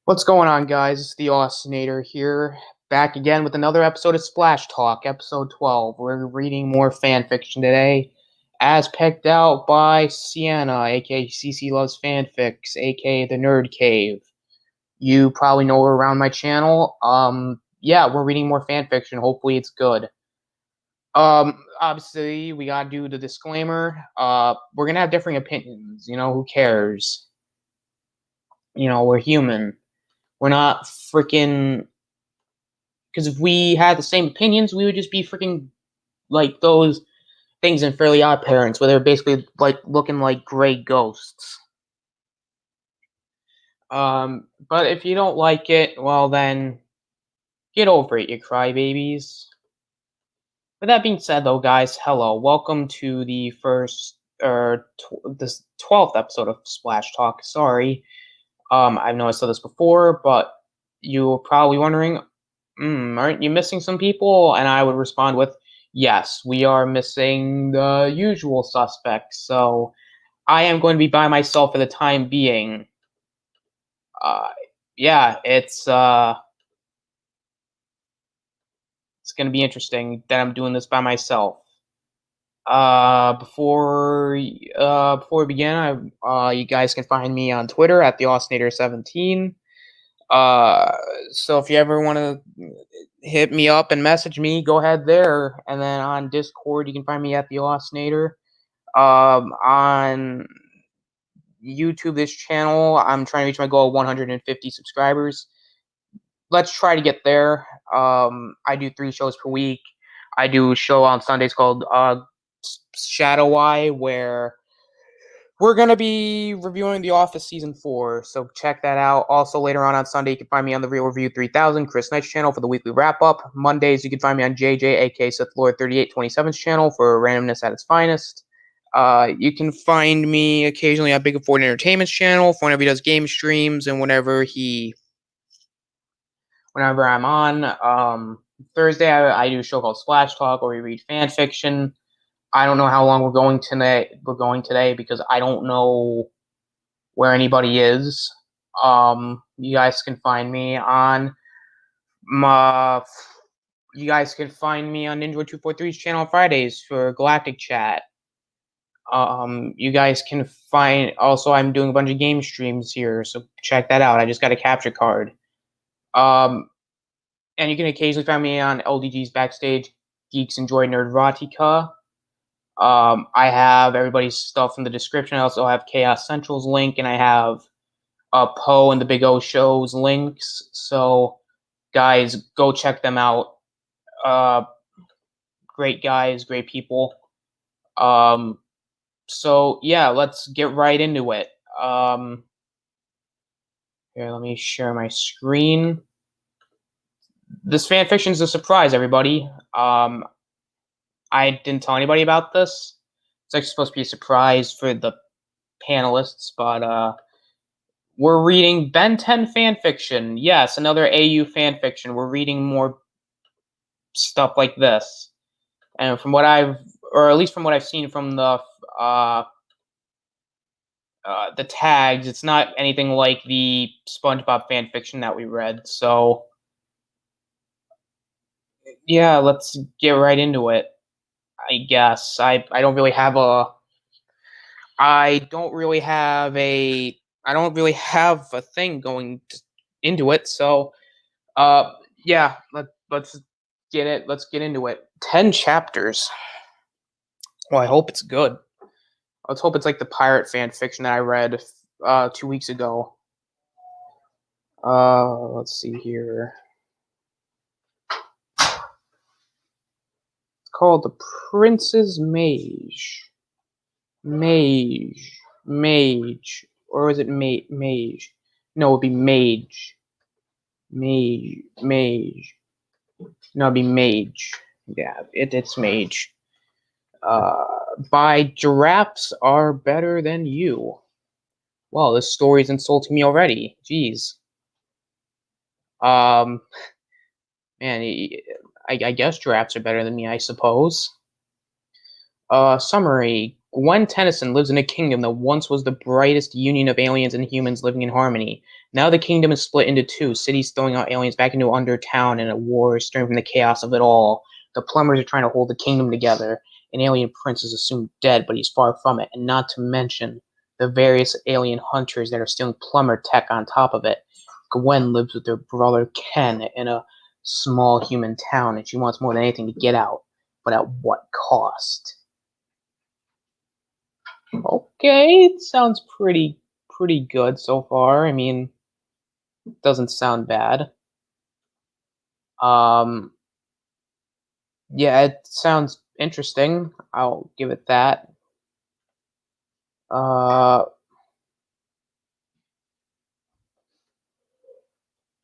What's going on, guys? It's the Austinator here, back again with another episode of Splash Talk, episode 12. We're reading more fanfiction today, as picked out by Sienna, aka CC Loves Fanfics, aka The Nerd Cave. You probably know her around my channel. Yeah, we're reading more fanfiction. Hopefully, it's good. Obviously, we gotta do the disclaimer. We're gonna have differing opinions. Who cares? We're human. We're not freaking. Because if we had the same opinions, we would just be freaking like those things in Fairly Odd Parents, where they're basically like looking like gray ghosts. But if you don't like it, well then, get over it, you crybabies. With that being said, though, guys, hello, welcome to the first this 12th episode of Splash Talk. Sorry, I know I said this before, but you're probably wondering, aren't you missing some people? And I would respond with, yes, we are missing the usual suspects. So I am going to be by myself for the time being. Yeah, it's going to be interesting that I'm doing this by myself. Before we begin, you guys can find me on Twitter at the Austinator17. So if you ever want to hit me up and message me, go ahead there. And then on Discord, you can find me at the Austinator. On YouTube, this channel, I'm trying to reach my goal of 150 subscribers. Let's try to get there. I do 3 shows per week. I do a show on Sundays called Shadow Eye, where we're going to be reviewing The Office Season 4, so check that out. Also, later on Sunday, you can find me on The Real Review 3000, Chris Knight's channel, for the weekly wrap-up. Mondays, you can find me on JJ, aka Sith Lord 3827's channel, for randomness at its finest. You can find me occasionally on Big Afford Entertainment's channel for whenever he does game streams and whenever I'm on. Thursday, I do a show called Splash Talk, where we read fan fiction. I don't know how long we're going today because I don't know where anybody is. You guys can find me on Ninja 243's channel on Fridays for Galactic Chat. You guys can find also I'm doing a bunch of game streams here, so check that out. I just got a capture card. And you can occasionally find me on LDG's Backstage Geeks Enjoy Nerdrotica. I have everybody's stuff in the description. I also have Chaos Central's link, and I have Poe and the Big O Show's links. So, guys, go check them out. Great guys, great people. So, yeah, let's get right into it. Here, let me share my screen. This fanfiction is a surprise, everybody. I didn't tell anybody about this. It's actually supposed to be a surprise for the panelists, but we're reading Ben 10 fanfiction. Yes, another AU fanfiction. We're reading more stuff like this. And from what I've seen from the tags, it's not anything like the SpongeBob fanfiction that we read. So, yeah, let's get right into it. I guess I don't really have a thing going into it. So, yeah, let's get into it. 10 chapters. Well, I hope it's good. Let's hope it's like the pirate fan fiction that I read 2 weeks ago. Let's see here. It's called The Prince's Mage. Mage. Or is it mage? No, it'd be mage. Mage. No, it'd be mage. Yeah, it's mage. By Giraffes Are Better Than You. Well, this story's insulting me already. Jeez. Man, I guess giraffes are better than me, I suppose. Summary. Gwen Tennyson lives in a kingdom that once was the brightest union of aliens and humans living in harmony. Now the kingdom is split into two, cities throwing out aliens back into Undertown, and a war is stirring from the chaos of it all. The plumbers are trying to hold the kingdom together. An alien prince is assumed dead, but he's far from it, and not to mention the various alien hunters that are stealing plumber tech on top of it. Gwen lives with her brother Ken in a small human town, and she wants more than anything to get out. But at what cost? Okay, it sounds pretty good so far. I mean, it doesn't sound bad. Um, yeah, it sounds interesting. I'll give it that. Uh,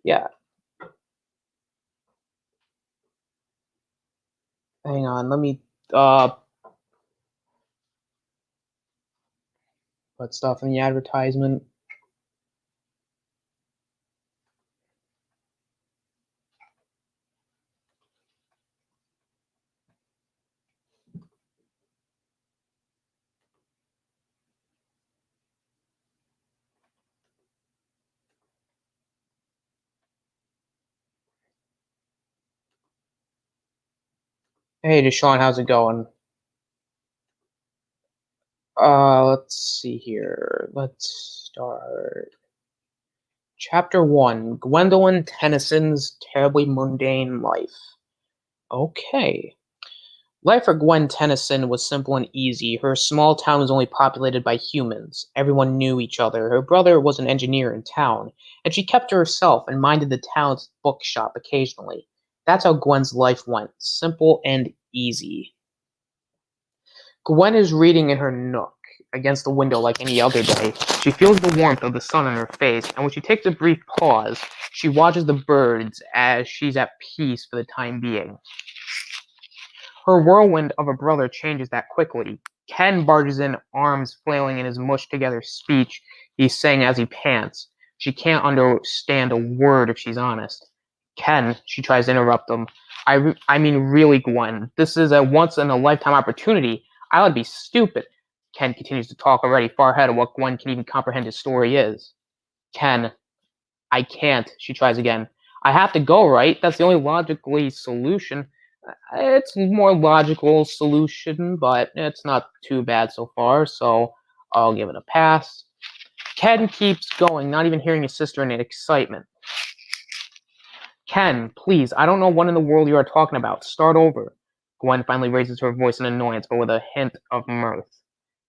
yeah. Hang on, let me put stuff in the advertisement. Hey, Deshaun, how's it going? Let's see here. Let's start. Chapter 1, Gwendolyn Tennyson's Terribly Mundane Life. Okay. Life for Gwen Tennyson was simple and easy. Her small town was only populated by humans. Everyone knew each other. Her brother was an engineer in town, and she kept to herself and minded the town's bookshop occasionally. That's how Gwen's life went, simple and easy. Gwen is reading in her nook, against the window like any other day. She feels the warmth of the sun on her face, and when she takes a brief pause, she watches the birds as she's at peace for the time being. Her whirlwind of a brother changes that quickly. Ken barges in, arms flailing in his mushed-together speech he's saying as he pants. She can't understand a word if she's honest. Ken, she tries to interrupt him. I mean, really, Gwen. This is a once-in-a-lifetime opportunity. I would be stupid. Ken continues to talk, already far ahead of what Gwen can even comprehend his story is. Ken, I can't, she tries again. I have to go, right? That's the only logically solution. It's more logical solution, but it's not too bad so far, so I'll give it a pass. Ken keeps going, not even hearing his sister in excitement. Ken, please, I don't know what in the world you are talking about. Start over. Gwen finally raises her voice in annoyance, but with a hint of mirth.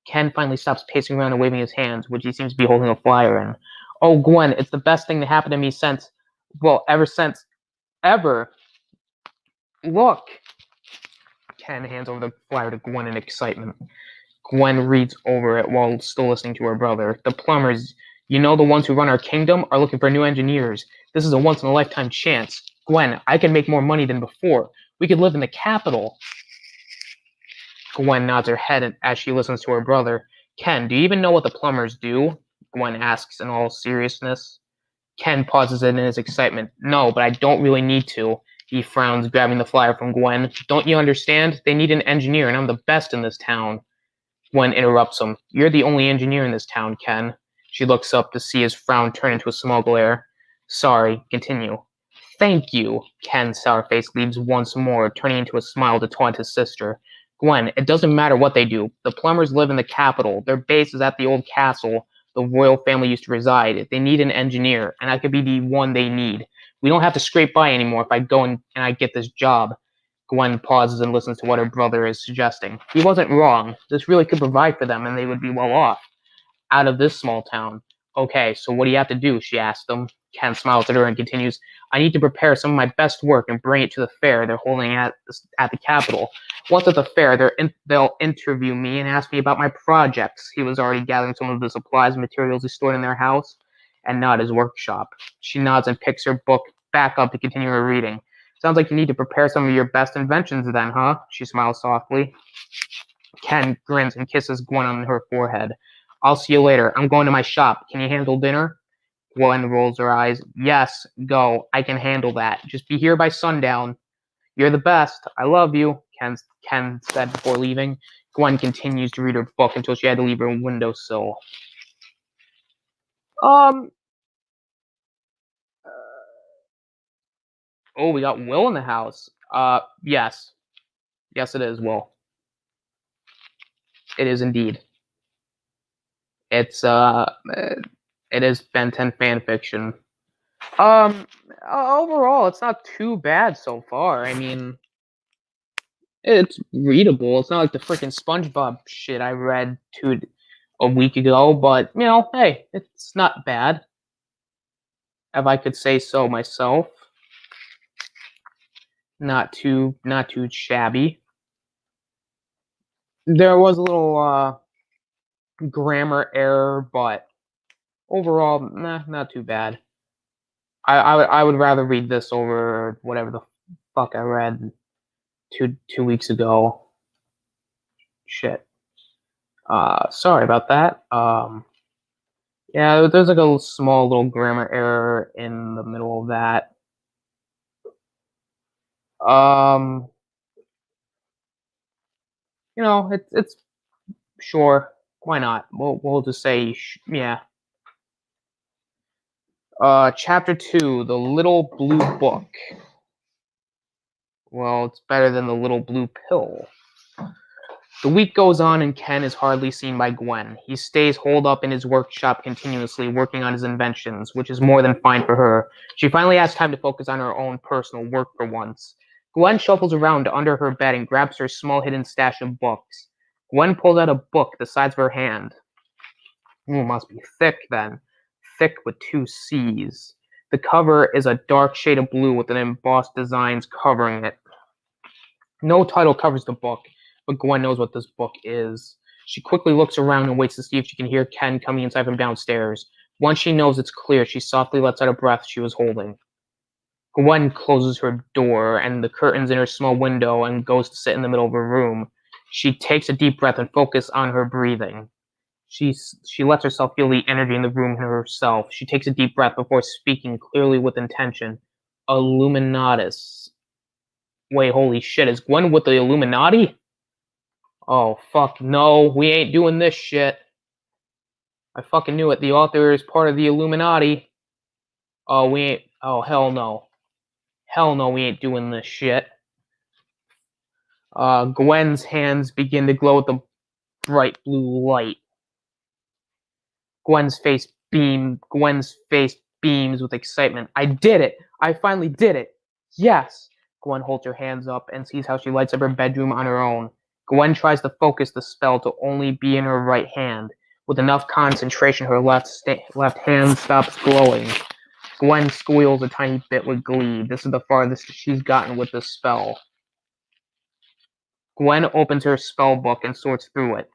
Ken finally stops pacing around and waving his hands, which he seems to be holding a flyer in. Oh, Gwen, it's the best thing to happen to me since, well, ever. Look. Ken hands over the flyer to Gwen in excitement. Gwen reads over it while still listening to her brother. The plumbers, you know, the ones who run our kingdom, are looking for new engineers. This is a once-in-a-lifetime chance. Gwen, I can make more money than before. We could live in the capital. Gwen nods her head as she listens to her brother. Ken, do you even know what the plumbers do? Gwen asks in all seriousness. Ken pauses in his excitement. No, but I don't really need to. He frowns, grabbing the flyer from Gwen. Don't you understand? They need an engineer, and I'm the best in this town. Gwen interrupts him. You're the only engineer in this town, Ken. She looks up to see his frown turn into a small glare. Sorry, continue. Thank you. Ken's sour face leaves once more, turning into a smile to taunt his sister. Gwen, it doesn't matter what they do. The plumbers live in the capital. Their base is at the old castle the royal family used to reside. They need an engineer, and I could be the one they need. We don't have to scrape by anymore if I go and I get this job. Gwen pauses and listens to what her brother is suggesting. He wasn't wrong. This really could provide for them, and they would be well off. Out of this small town. Okay, so what do you have to do? She asked him. Ken smiles at her and continues, I need to prepare some of my best work and bring it to the fair they're holding at the Capitol. Once at the fair, they'll interview me and ask me about my projects. He was already gathering some of the supplies and materials he stored in their house and not his workshop. She nods and picks her book back up to continue her reading. Sounds like you need to prepare some of your best inventions then, huh? She smiles softly. Ken grins and kisses Gwen on her forehead. I'll see you later. I'm going to my shop. Can you handle dinner? Gwen rolls her eyes. Yes, go. I can handle that. Just be here by sundown. You're the best. I love you, Ken said before leaving. Gwen continues to read her book until she had to leave her windowsill. Oh, we got Will in the house. Yes. Yes, it is, Will. It is indeed. It's, it is Ben 10 fanfiction. Overall, it's not too bad so far. I mean, it's readable. It's not like the freaking SpongeBob shit I read a week ago, but, you know, hey, it's not bad. If I could say so myself. Not too shabby. There was a little, grammar error, but overall, not too bad. I would rather read this over whatever the fuck I read two weeks ago. Shit. Sorry about that. Yeah, there's like a small little grammar error in the middle of that. You know, it's sure, why not? We'll just say yeah. Chapter 2, The Little Blue Book. Well, it's better than the little blue pill. The week goes on and Ken is hardly seen by Gwen. He stays holed up in his workshop continuously, working on his inventions, which is more than fine for her. She finally has time to focus on her own personal work for once. Gwen shuffles around under her bed and grabs her small hidden stash of books. Gwen pulls out a book the size of her hand. Ooh, must be thick then. Thick with 2 C's. The cover is a dark shade of blue with an embossed designs covering it. No title covers the book, but Gwen knows what this book is. She quickly looks around and waits to see if she can hear Ken coming inside from downstairs. Once she knows it's clear, she softly lets out a breath she was holding. Gwen closes her door and the curtains in her small window and goes to sit in the middle of her room. She takes a deep breath and focuses on her breathing. She lets herself feel the energy in the room and herself. She takes a deep breath before speaking clearly with intention. Illuminatus. Wait, holy shit, is Gwen with the Illuminati? Oh, fuck, no, we ain't doing this shit. I fucking knew it, the author is part of the Illuminati. Oh, we ain't, oh, hell no. Hell no, we ain't doing this shit. Gwen's hands begin to glow with the bright blue light. Gwen's face beams with excitement. I did it! I finally did it! Yes! Gwen holds her hands up and sees how she lights up her bedroom on her own. Gwen tries to focus the spell to only be in her right hand. With enough concentration, her left hand stops glowing. Gwen squeals a tiny bit with glee. This is the farthest she's gotten with this spell. Gwen opens her spell book and sorts through it.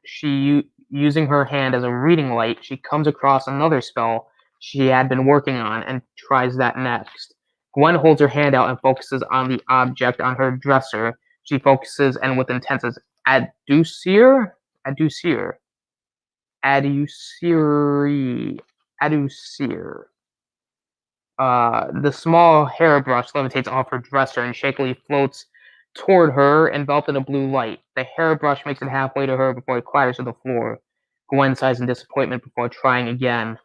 Using her hand as a reading light, she comes across another spell she had been working on and tries that next. Gwen holds her hand out and focuses on the object on her dresser. She focuses and with intent says, Adusir. The small hairbrush levitates off her dresser and shakily floats toward her, enveloped in a blue light. The hairbrush makes it halfway to her before it clatters to the floor. Gwen sighs in disappointment before trying again.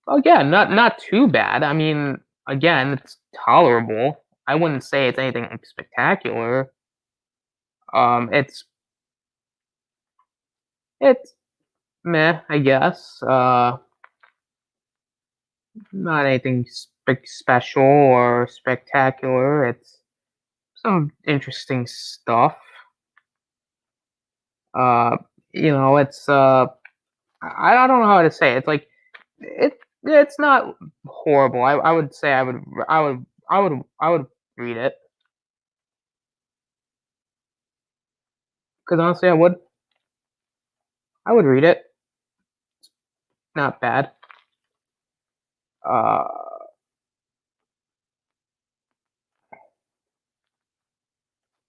Again, not too bad. I mean, again, it's tolerable. I wouldn't say it's anything spectacular. It's meh, I guess. Not anything special or spectacular. It's some interesting stuff. You know, it's I don't know how to say it. It's like it's not horrible. I would say I would read it. Because honestly, I would read it. Not bad. All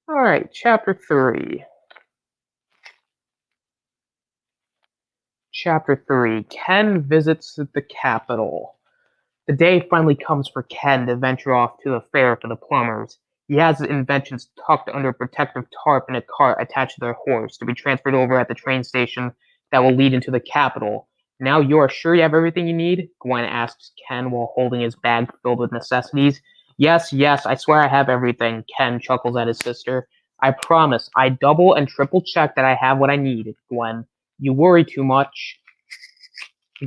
right, chapter 3. Chapter 3. Ken visits the capital. The day finally comes for Ken to venture off to the fair for the plumbers. He has his inventions tucked under a protective tarp in a cart attached to their horse to be transferred over at the train station that will lead into the capital. Now you are sure you have everything you need? Gwen asks Ken while holding his bag filled with necessities. Yes, yes, I swear I have everything, Ken chuckles at his sister. I promise, I double and triple check that I have what I need, Gwen. You worry too much.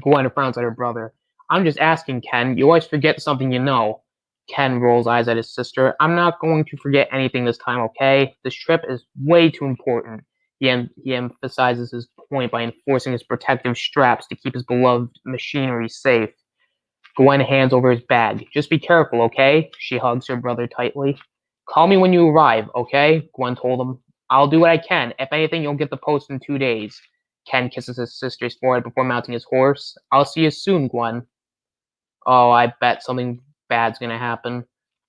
Gwen frowns at her brother. I'm just asking, Ken. You always forget something you know. Ken rolls eyes at his sister. I'm not going to forget anything this time, okay? This trip is way too important. He emphasizes his point by enforcing his protective straps to keep his beloved machinery safe. Gwen hands over his bag. Just be careful, okay? She hugs her brother tightly. Call me when you arrive, okay? Gwen told him. I'll do what I can. If anything, you'll get the post in 2 days. Ken kisses his sister's forehead before mounting his horse. I'll see you soon, Gwen. Oh, I bet something bad's gonna happen.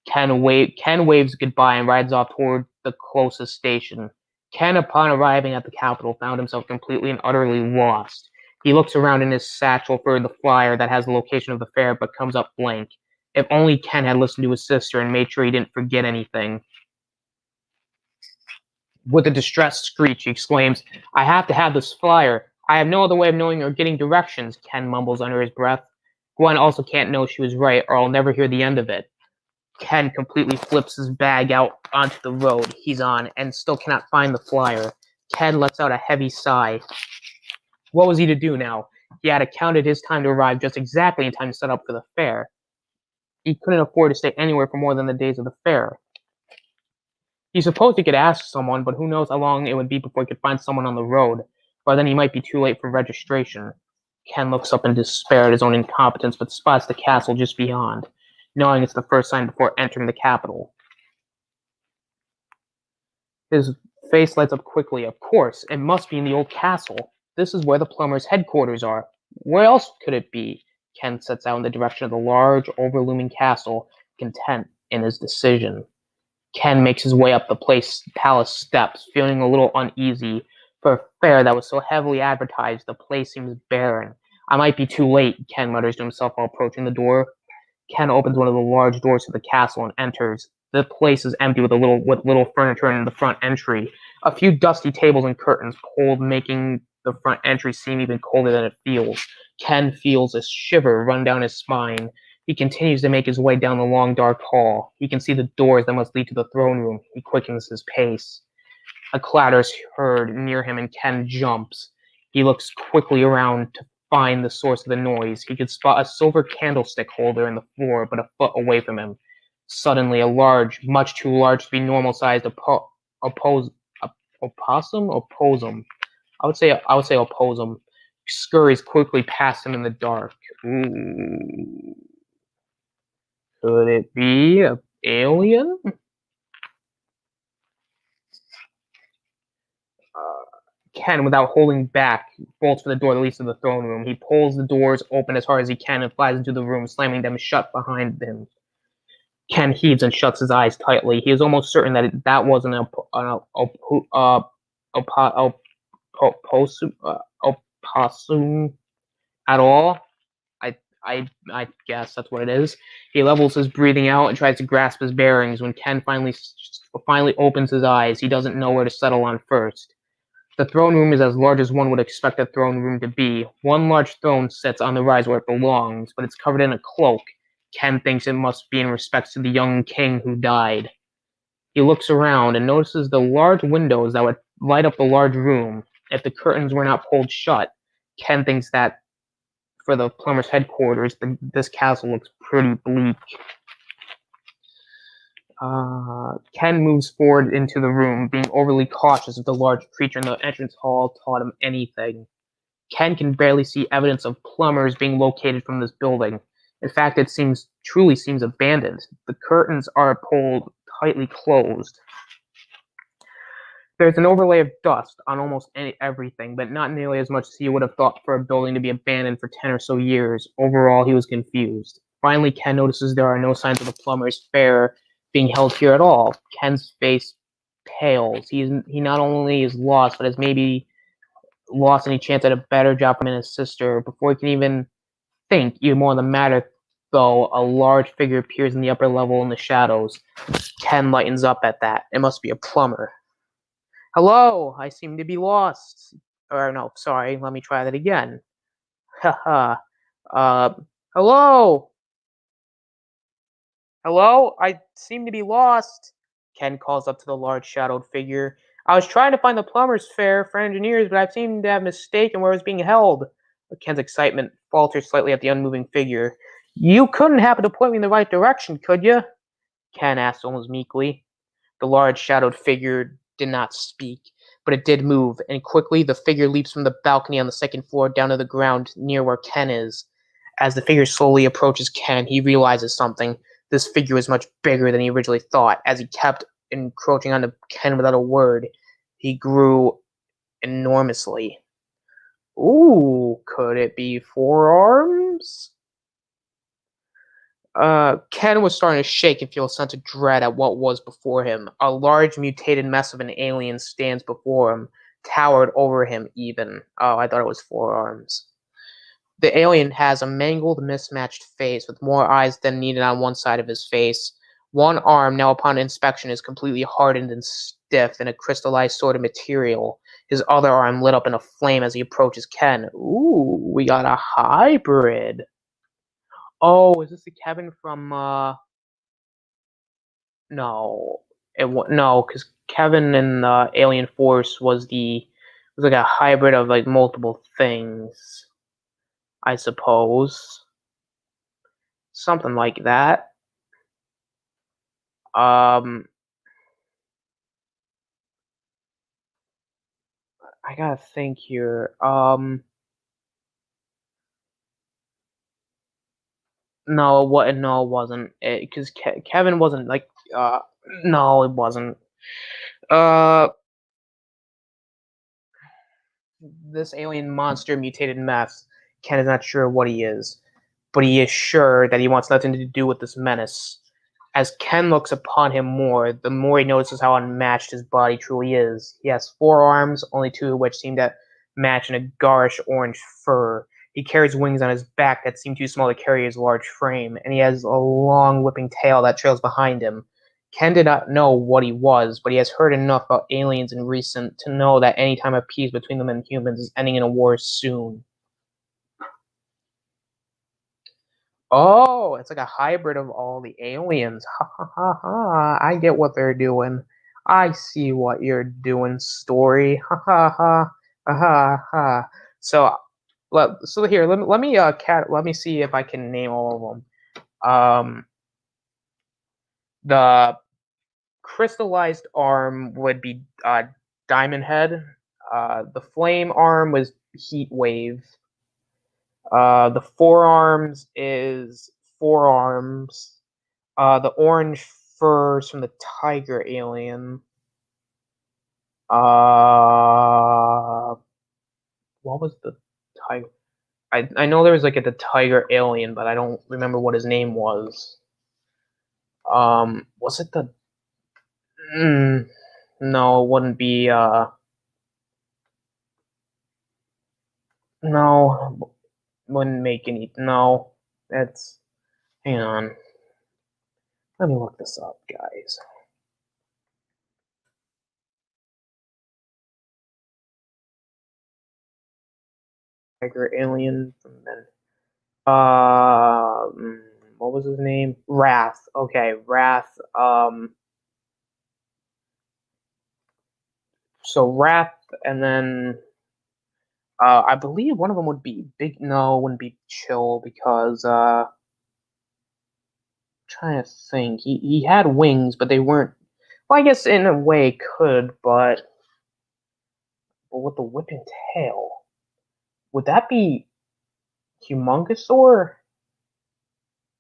Ken waves goodbye and rides off toward the closest station. Ken, upon arriving at the capital, found himself completely and utterly lost. He looks around in his satchel for the flyer that has the location of the fair, but comes up blank. If only Ken had listened to his sister and made sure he didn't forget anything. With a distressed screech, he exclaims, I have to have this flyer. I have no other way of knowing or getting directions, Ken mumbles under his breath. Gwen also can't know she was right, or I'll never hear the end of it. Ken completely flips his bag out onto the road he's on and still cannot find the flyer. Ken lets out a heavy sigh. What was he to do now? He had accounted his time to arrive just exactly in time to set up for the fair. He couldn't afford to stay anywhere for more than the days of the fair. He supposed he could ask someone, but who knows how long it would be before he could find someone on the road. By then he might be too late for registration. Ken looks up in despair at his own incompetence, but spots the castle just beyond, knowing it's the first sign before entering the capital. His face lights up quickly. Of course, it must be in the old castle. This is where the plumber's headquarters are. Where else could it be? Ken sets out in the direction of the large, overlooming castle, content in his decision. Ken makes his way up the palace steps, feeling a little uneasy. For a fair that was so heavily advertised, the place seems barren. I might be too late, Ken mutters to himself while approaching the door. Ken opens one of the large doors to the castle and enters. The place is empty with little furniture in the front entry. A few dusty tables and curtains pulled, making the front entry seem even colder than it feels. Ken feels a shiver run down his spine. He continues to make his way down the long, dark hall. He can see the doors that must lead to the throne room. He quickens his pace. A clatter is heard near him, and Ken jumps. He looks quickly around to find the source of the noise. He could spot a silver candlestick holder in the floor, but a foot away from him. Suddenly, a large, much too large to be normal-sized opossum. I would say opossum scurries quickly past him in the dark. Ooh. Could it be an alien? Ken, without holding back, bolts for the door that leads to the throne room. He pulls the doors open as hard as he can and flies into the room, slamming them shut behind him. Ken heaves and shuts his eyes tightly. He is almost certain that that wasn't opossum at all. I guess that's what it is. He levels his breathing out and tries to grasp his bearings. When Ken finally opens his eyes, he doesn't know where to settle on first. The throne room is as large as one would expect a throne room to be. One large throne sits on the rise where it belongs, but it's covered in a cloak. Ken thinks it must be in respect to the young king who died. He looks around and notices the large windows that would light up the large room if the curtains were not pulled shut. Ken thinks that for the plumber's headquarters, this castle looks pretty bleak. Ken moves forward into the room, being overly cautious if the large creature in the entrance hall taught him anything. Ken can barely see evidence of plumbers being located from this building. In fact, it truly seems abandoned. The curtains are pulled tightly closed. There's an overlay of dust on almost everything, but not nearly as much as he would have thought for a building to be abandoned for 10 or so years. Overall, he was confused. Finally, Ken notices there are no signs of the plumber's fair being held here at all. Ken's face pales. He not only is lost, but has maybe lost any chance at a better job from his sister. Before he can even think even more on the matter, though, a large figure appears in the upper level in the shadows. Ken lightens up at that. It must be a plumber. Hello, I seem to be lost. Or no, sorry, let me try that again. Haha. uh, hello? Hello? I seem to be lost. Ken calls up to the large shadowed figure. I was trying to find the plumber's fair for engineers, but I seem to have mistaken where I was being held. Ken's excitement falters slightly at the unmoving figure. You couldn't happen to point me in the right direction, could you? Ken asked almost meekly. The large shadowed figure did not speak, but it did move, and quickly the figure leaps from the balcony on the second floor down to the ground near where Ken is. As the figure slowly approaches Ken, he realizes something. This figure was much bigger than he originally thought. As he kept encroaching onto Ken without a word, he grew enormously. Ooh, could it be forearms? Ken was starting to shake and feel a sense of dread at what was before him. A large mutated mess of an alien stands before him, towered over him even. Oh, I thought it was forearms. The alien has a mangled, mismatched face with more eyes than needed on one side of his face. One arm, now upon inspection, is completely hardened and stiff in a crystallized sort of material. His other arm lit up in a flame as he approaches Ken. Ooh, we got a hybrid. Oh, is this the Kevin from no. No, because Kevin in Alien Force was like a hybrid of like multiple things, I suppose. Something like that. I gotta think here. No, what? No, it wasn't. Because Kevin wasn't like. No, it wasn't. Uh, this alien monster mutated mess. Ken is not sure what he is, but he is sure that he wants nothing to do with this menace. As Ken looks upon him more, the more he notices how unmatched his body truly is. He has 4 arms, only 2 of which seem to match in a garish orange fur. He carries wings on his back that seem too small to carry his large frame, and he has a long whipping tail that trails behind him. Ken did not know what he was, but he has heard enough about aliens in recent to know that any time of peace between them and humans is ending in a war soon. Oh, it's like a hybrid of all the aliens. Ha ha ha ha. I get what they're doing. I see what you're doing, story. Ha ha ha. Ha ha ha. So so here, let me see if I can name all of them. The crystallized arm would be Diamond Head. The flame arm was Heat Wave. The forearms is Forearms. The orange furs from the tiger alien. What was the tiger? I know there was like the tiger alien, but I don't remember what his name was. Was it the? No, it wouldn't be. No, wouldn't make any. No, that's. Hang on. Let me look this up, guys. Tiger alien from then. What was his name? Wrath. Okay, Wrath. So Wrath, and then I believe one of them would be Big. No, it wouldn't be Chill because I'm trying to think. He had wings, but they weren't. Well, I guess in a way could, but with the whipping tail, would that be Humongousaur?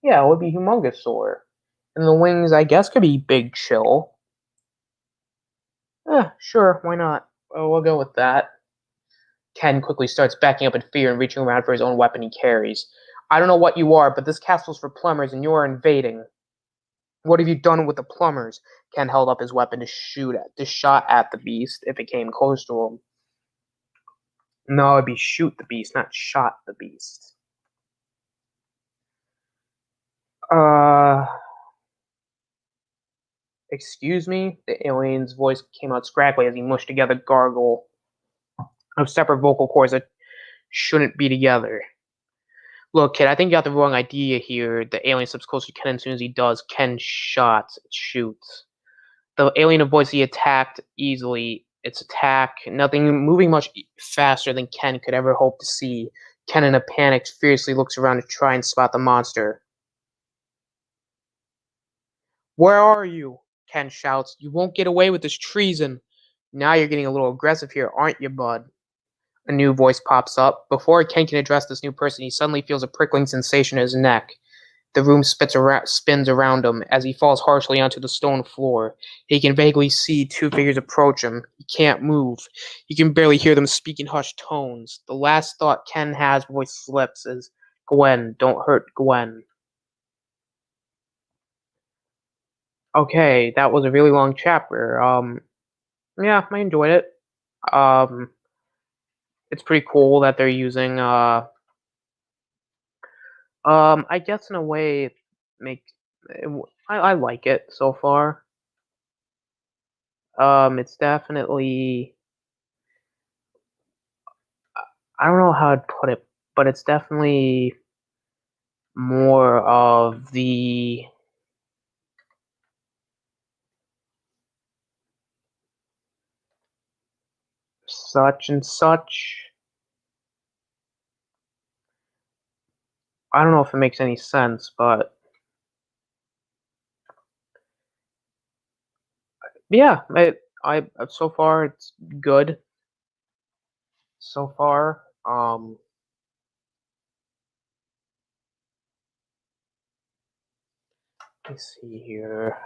Yeah, it would be Humongousaur. And the wings, I guess, could be Big Chill. Sure, why not? We'll go with that. Ken quickly starts backing up in fear and reaching around for his own weapon he carries. I don't know what you are, but this castle's for plumbers and you're invading. What have you done with the plumbers? Ken held up his weapon to shot at the beast if it came close to him. No, it'd be shoot the beast, not shot the beast. Uh, excuse me? The alien's voice came out scraggly as he mushed together gargle of separate vocal cords that shouldn't be together. Look, kid, I think you got the wrong idea here. The alien steps closer to Ken, and as soon as he does, Ken shoots. The alien avoids the attack easily. Its attack, nothing moving much faster than Ken could ever hope to see. Ken, in a panic, fiercely looks around to try and spot the monster. Where are you? Ken shouts. You won't get away with this treason. Now you're getting a little aggressive here, aren't you, bud? A new voice pops up. Before Ken can address this new person, he suddenly feels a prickling sensation in his neck. The room spins around him as he falls harshly onto the stone floor. He can vaguely see two figures approach him. He can't move. He can barely hear them speak in hushed tones. The last thought Ken has before he slips is, Gwen, don't hurt Gwen. Okay, that was a really long chapter. Yeah, I enjoyed it. Um, it's pretty cool that they're using, I guess in a way, make, I like it so far. It's definitely, I don't know how I'd put it, but it's definitely more of the such and such. I don't know if it makes any sense, but yeah, I so far it's good. So far, let's see here.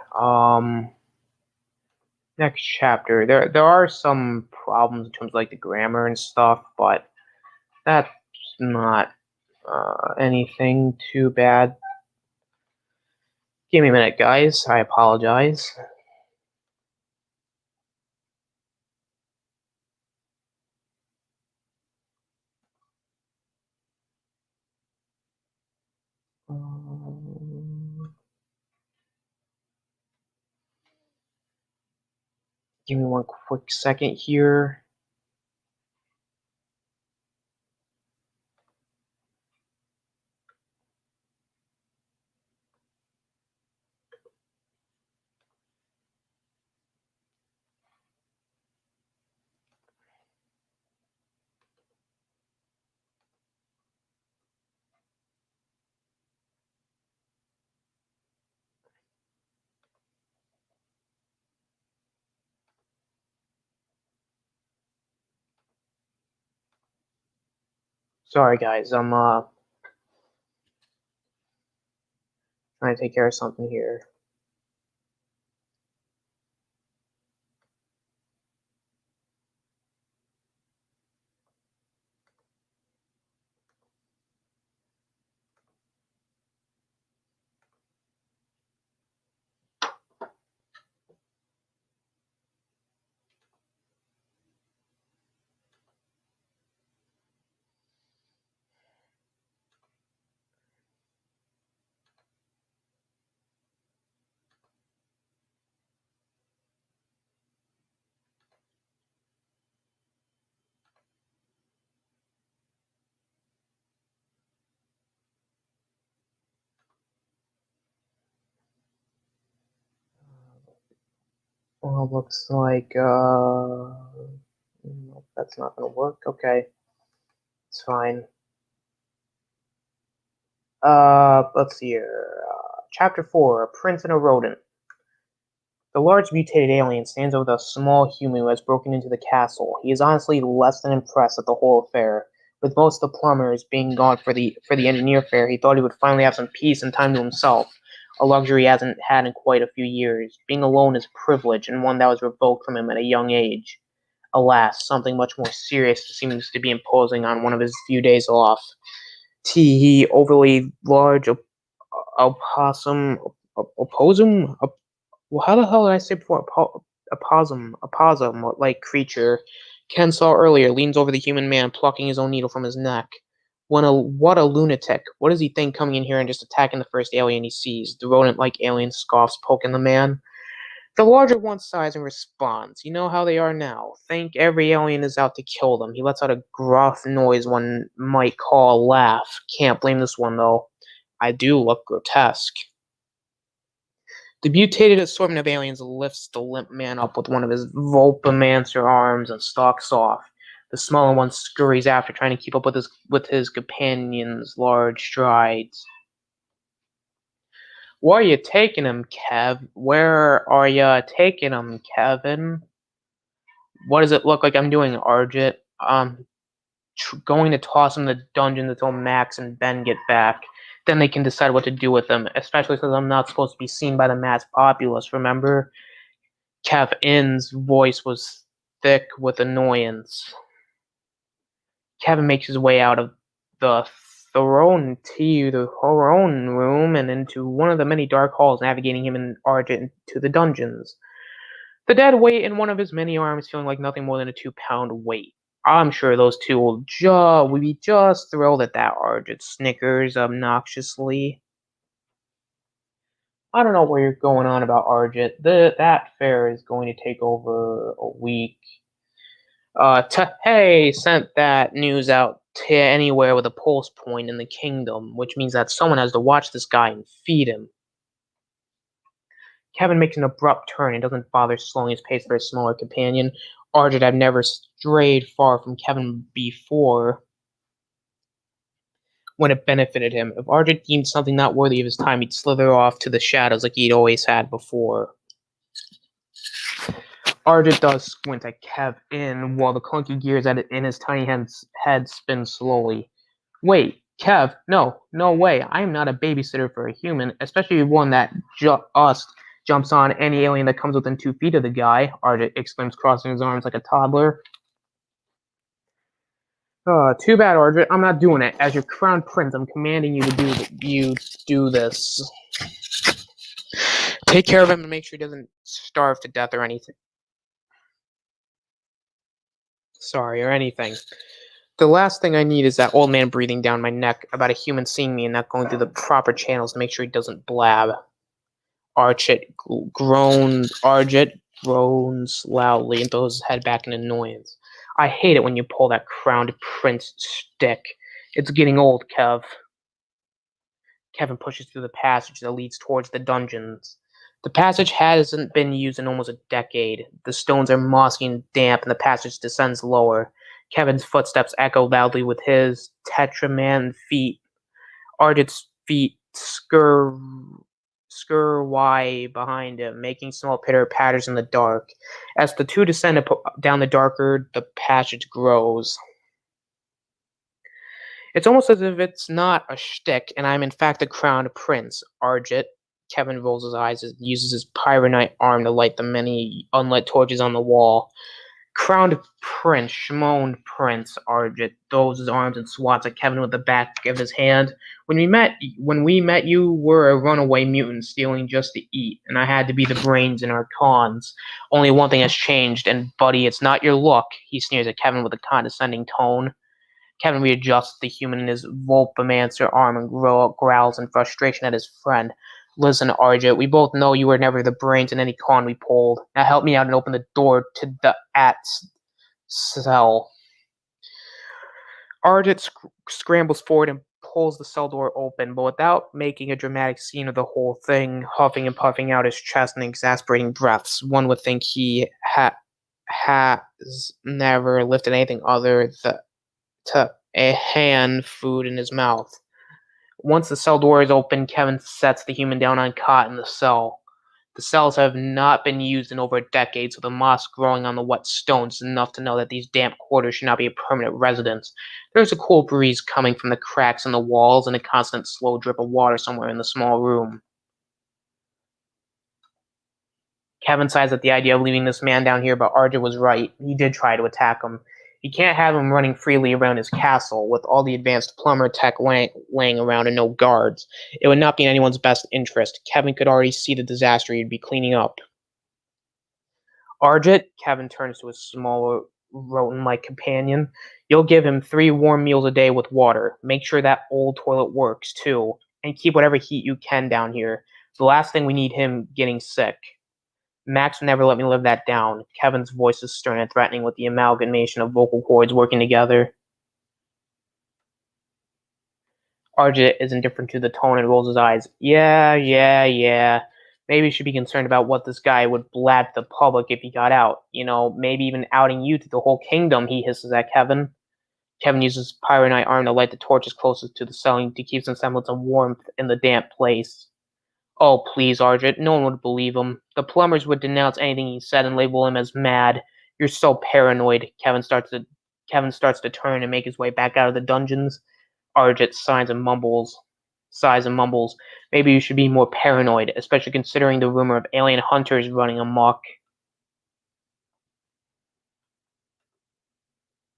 Next chapter. There are some problems in terms of like the grammar and stuff, but that's not anything too bad. Give me a minute, guys. I apologize. Give me one quick second here. Sorry, guys. I'm trying to take care of something here. Well, looks like nope, that's not gonna work. Okay, it's fine. Let's see here. Chapter 4: A Prince and a Rodent. The large mutated alien stands over the small human who has broken into the castle. He is honestly less than impressed at the whole affair. With most of the plumbers being gone for the engineer fair, he thought he would finally have some peace and time to himself, a luxury he hasn't had in quite a few years. Being alone is a privilege, and one that was revoked from him at a young age. Alas, something much more serious seems to be imposing on one of his few days off. He overly large opossum, opossum, well, how the hell did I say before? A possum-like creature Ken saw earlier leans over the human man, plucking his own needle from his neck. What a lunatic. What does he think coming in here and just attacking the first alien he sees? The rodent-like alien scoffs, poking the man. The larger one sighs and responds. You know how they are now. Think every alien is out to kill them. He lets out a gruff noise one might call a laugh. Can't blame this one, though. I do look grotesque. The mutated assortment of aliens lifts the limp man up with one of his Vulpamancer arms and stalks off. The smaller one scurries after, trying to keep up with his companion's large strides. Where are you taking him, Kev? Where are you taking him, Kevin? What does it look like I'm doing, Arjit? Going to toss him in the dungeon until Max and Ben get back. Then they can decide what to do with him, especially since I'm not supposed to be seen by the mass populace, remember? Kevin's voice was thick with annoyance. Kevin makes his way out of the throne room and into one of the many dark halls, navigating him and Arjit to the dungeons. The dead wait in one of his many arms, feeling like nothing more than a 2-pound weight. I'm sure those two will be just thrilled at that, Arjit snickers obnoxiously. I don't know what you're going on about, Arjit. That fair is going to take over a week. Tahei sent that news out to anywhere with a pulse point in the kingdom, which means that someone has to watch this guy and feed him. Kevin makes an abrupt turn and doesn't bother slowing his pace for his smaller companion. Arjit had never strayed far from Kevin before when it benefited him. If Arjit deemed something not worthy of his time, he'd slither off to the shadows like he'd always had before. Arjit does squint at Kevin while the clunky gears in his tiny head spin slowly. Wait, Kev, no way. I am not a babysitter for a human, especially one that jumps on any alien that comes within 2 feet of the guy, Arjit exclaims, crossing his arms like a toddler. Too bad, Arjit. I'm not doing it. As your crown prince, I'm commanding you to do this. Take care of him and make sure he doesn't starve to death or anything. Or anything. The last thing I need is that old man breathing down my neck about a human seeing me and not going through the proper channels to make sure he doesn't blab. Arjit groans loudly and throws his head back in annoyance. I hate it when you pull that crowned prince stick. It's getting old, Kev. Kevin pushes through the passage that leads towards the dungeons. The passage hasn't been used in almost a decade. The stones are mossy and damp, and the passage descends lower. Kevin's footsteps echo loudly with his tetraman feet. Arjit's feet scurry behind him, making small pitter-patters in the dark. As the two descend down the darker, the passage grows. It's almost as if it's not a shtick, and I'm in fact a crowned prince, Arjit. Kevin rolls his eyes and uses his pyronite arm to light the many unlit torches on the wall. Crowned prince, moaned Prince Arjit, throws his arms and swats at Kevin with the back of his hand. When we met, you were a runaway mutant stealing just to eat, and I had to be the brains in our cons. Only one thing has changed, and buddy, it's not your look. He sneers at Kevin with a condescending tone. Kevin readjusts the human in his Vulpamancer arm and growls in frustration at his friend. Listen, Arjit, we both know you were never the brains in any con we pulled. Now help me out and open the door to the cell. Arjit scrambles forward and pulls the cell door open, but without making a dramatic scene of the whole thing, huffing and puffing out his chest in exasperating breaths. One would think he has never lifted anything other to a hand food in his mouth. Once the cell door is open, Kevin sets the human down on a cot in the cell. The cells have not been used in over a decade, so the moss growing on the wet stones is enough to know that these damp quarters should not be a permanent residence. There's a cool breeze coming from the cracks in the walls and a constant slow drip of water somewhere in the small room. Kevin sighs at the idea of leaving this man down here, but Arjit was right. He did try to attack him. You can't have him running freely around his castle with all the advanced plumber tech laying around and no guards. It would not be in anyone's best interest. Kevin could already see the disaster he'd be cleaning up. Arjit, Kevin turns to his smaller rodent-like companion. You'll give him 3 warm meals a day with water. Make sure that old toilet works, too. And keep whatever heat you can down here. It's the last thing we need him getting sick. Max would never let me live that down. Kevin's voice is stern and threatening with the amalgamation of vocal cords working together. RJ is indifferent to the tone and rolls his eyes. Yeah. Maybe you should be concerned about what this guy would blab to the public if he got out. Maybe even outing you to the whole kingdom, he hisses at Kevin. Kevin uses his pyronite arm to light the torches closest to the ceiling to keep some semblance of warmth in the damp place. Oh, please, Arjit, no one would believe him. The plumbers would denounce anything he said and label him as mad. You're so paranoid. Kevin starts to turn and make his way back out of the dungeons. Arjit sighs and mumbles. Maybe you should be more paranoid, especially considering the rumor of alien hunters running amok.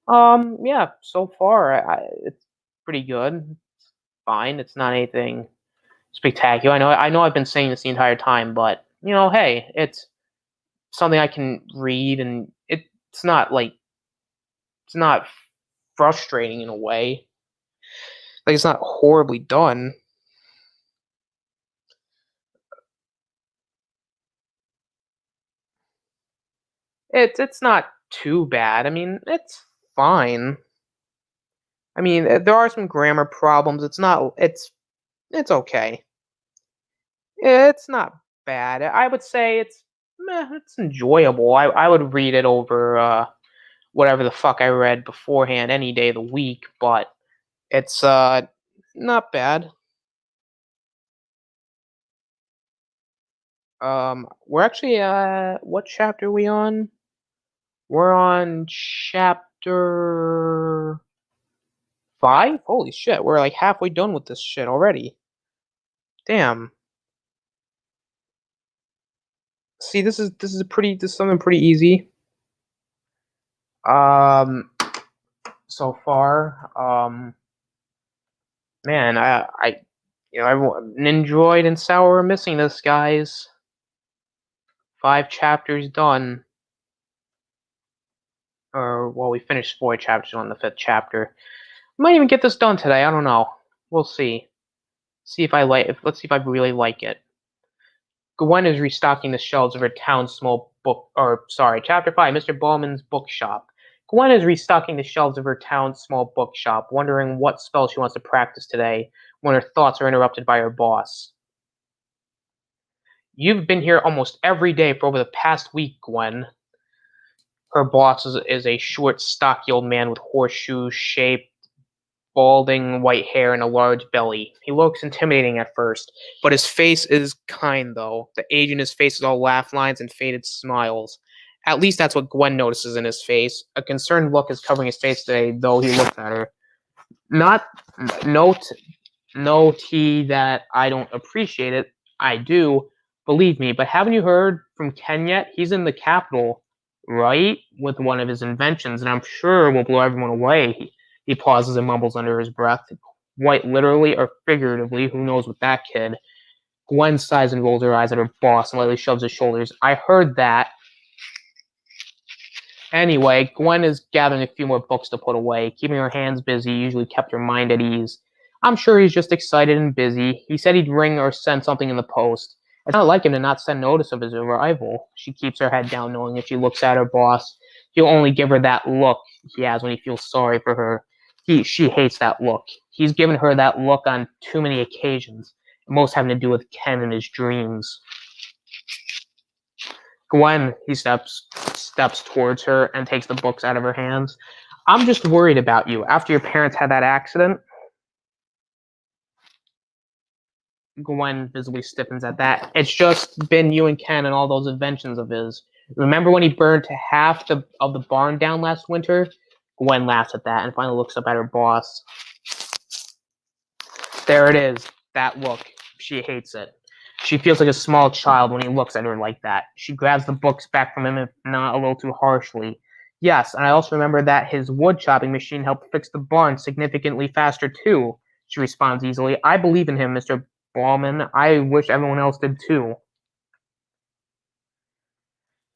Yeah, so far, it's pretty good. It's fine. It's not anything spectacular. I know I've been saying this the entire time, but, hey, it's something I can read, and it's not frustrating in a way. Like, it's not horribly done. It's not too bad. I mean, it's fine. I mean, there are some grammar problems. It's okay. It's not bad. I would say it's enjoyable. I would read it over whatever the fuck I read beforehand any day of the week, but it's not bad. We're actually what chapter are we on? We're on chapter 5? Holy shit, we're like halfway done with this shit already. Damn. See, this is something pretty easy. So far, man, I enjoyed and sour missing this, guys. 5 chapters done. Or, well, we finished 4 chapters on the 5th chapter. Might even get this done today, I don't know. We'll see. Let's see if I really like it. Gwen is restocking the shelves of her town's Chapter 5, Mr. Ballman's bookshop. Gwen is restocking the shelves of her town's small bookshop, wondering what spell she wants to practice today, when her thoughts are interrupted by her boss. You've been here almost every day for over the past week, Gwen. Her boss is a short, stocky old man with horseshoe-shaped, balding white hair and a large belly. He looks intimidating at first, but his face is kind, though. The age in his face is all laugh lines and faded smiles. At least that's what Gwen notices in his face. A concerned look is covering his face today, though he looks at her. No tea that I don't appreciate it. I do, believe me. But haven't you heard from Ken yet? He's in the capital, right? With one of his inventions, and I'm sure will blow everyone away. He pauses and mumbles under his breath. Quite literally or figuratively, who knows with that kid. Gwen sighs and rolls her eyes at her boss and lightly shoves his shoulders. I heard that. Anyway, Gwen is gathering a few more books to put away. Keeping her hands busy usually kept her mind at ease. I'm sure he's just excited and busy. He said he'd ring or send something in the post. It's not like him to not send notice of his arrival. She keeps her head down, knowing if she looks at her boss, he'll only give her that look he has when he feels sorry for her. She hates that look. He's given her that look on too many occasions, most having to do with Ken and his dreams. Gwen, he steps towards her and takes the books out of her hands. I'm just worried about you. After your parents had that accident, Gwen visibly stiffens at that. It's just been you and Ken and all those inventions of his. Remember when he burned half of the barn down last winter? Gwen laughs at that and finally looks up at her boss. There it is. That look. She hates it. She feels like a small child when he looks at her like that. She grabs the books back from him, if not a little too harshly. Yes, and I also remember that his wood chopping machine helped fix the barn significantly faster, too. She responds easily. I believe in him, Mr. Ballman. I wish everyone else did, too.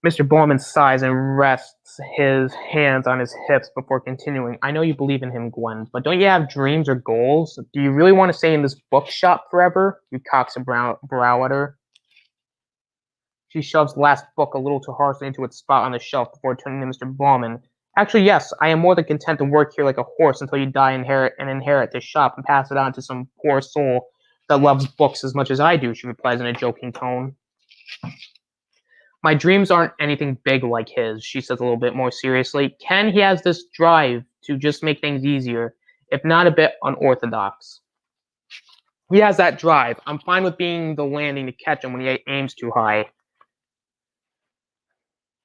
Mr. Bowman sighs and rests his hands on his hips before continuing. I know you believe in him, Gwen, but don't you have dreams or goals? Do you really want to stay in this bookshop forever? He cocks a brow at her. She shoves the last book a little too harshly into its spot on the shelf before turning to Mr. Bauman. Actually, yes, I am more than content to work here like a horse until you die and inherit this shop and pass it on to some poor soul that loves books as much as I do, she replies in a joking tone. My dreams aren't anything big like his, she says a little bit more seriously. Ken, he has this drive to just make things easier, if not a bit unorthodox. He has that drive. I'm fine with being the landing to catch him when he aims too high.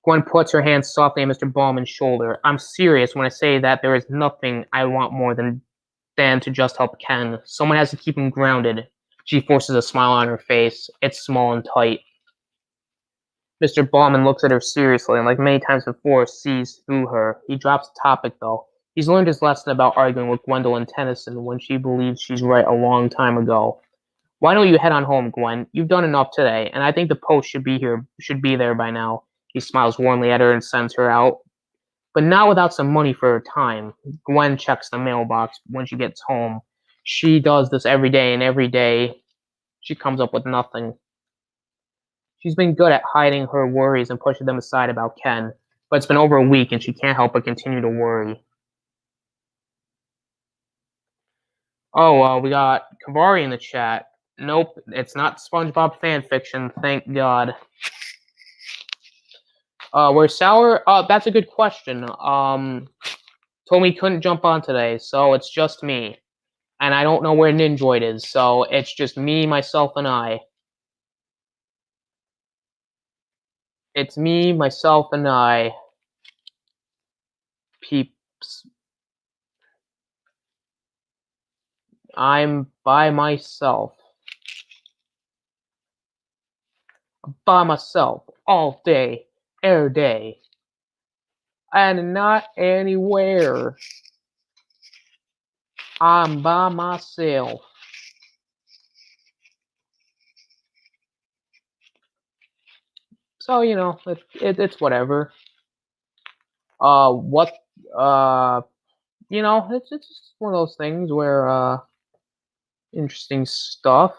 Gwen puts her hand softly on Mr. Bauman's shoulder. I'm serious when I say that there is nothing I want more than to just help Ken. Someone has to keep him grounded. She forces a smile on her face. It's small and tight. Mr. Bauman looks at her seriously and, like many times before, sees through her. He drops the topic, though. He's learned his lesson about arguing with Gwendolyn Tennyson when she believes she's right a long time ago. Why don't you head on home, Gwen? You've done enough today, and I think the post should be there by now. He smiles warmly at her and sends her out. But not without some money for her time. Gwen checks the mailbox when she gets home. She does this every day, and every day she comes up with nothing. She's been good at hiding her worries and pushing them aside about Ken, but it's been over a week and she can't help but continue to worry. Oh, we got Kavari in the chat. Nope, it's not SpongeBob fanfiction, thank God. Where's Sour? That's a good question. Told me he couldn't jump on today, so it's just me. And I don't know where Ninjoid is, so it's just me, myself, and I. It's me, myself, and I. Peeps. I'm by myself. By myself. All day. Every day. And not anywhere. I'm by myself. So, you know, it's whatever. You know, it's just one of those things where, interesting stuff.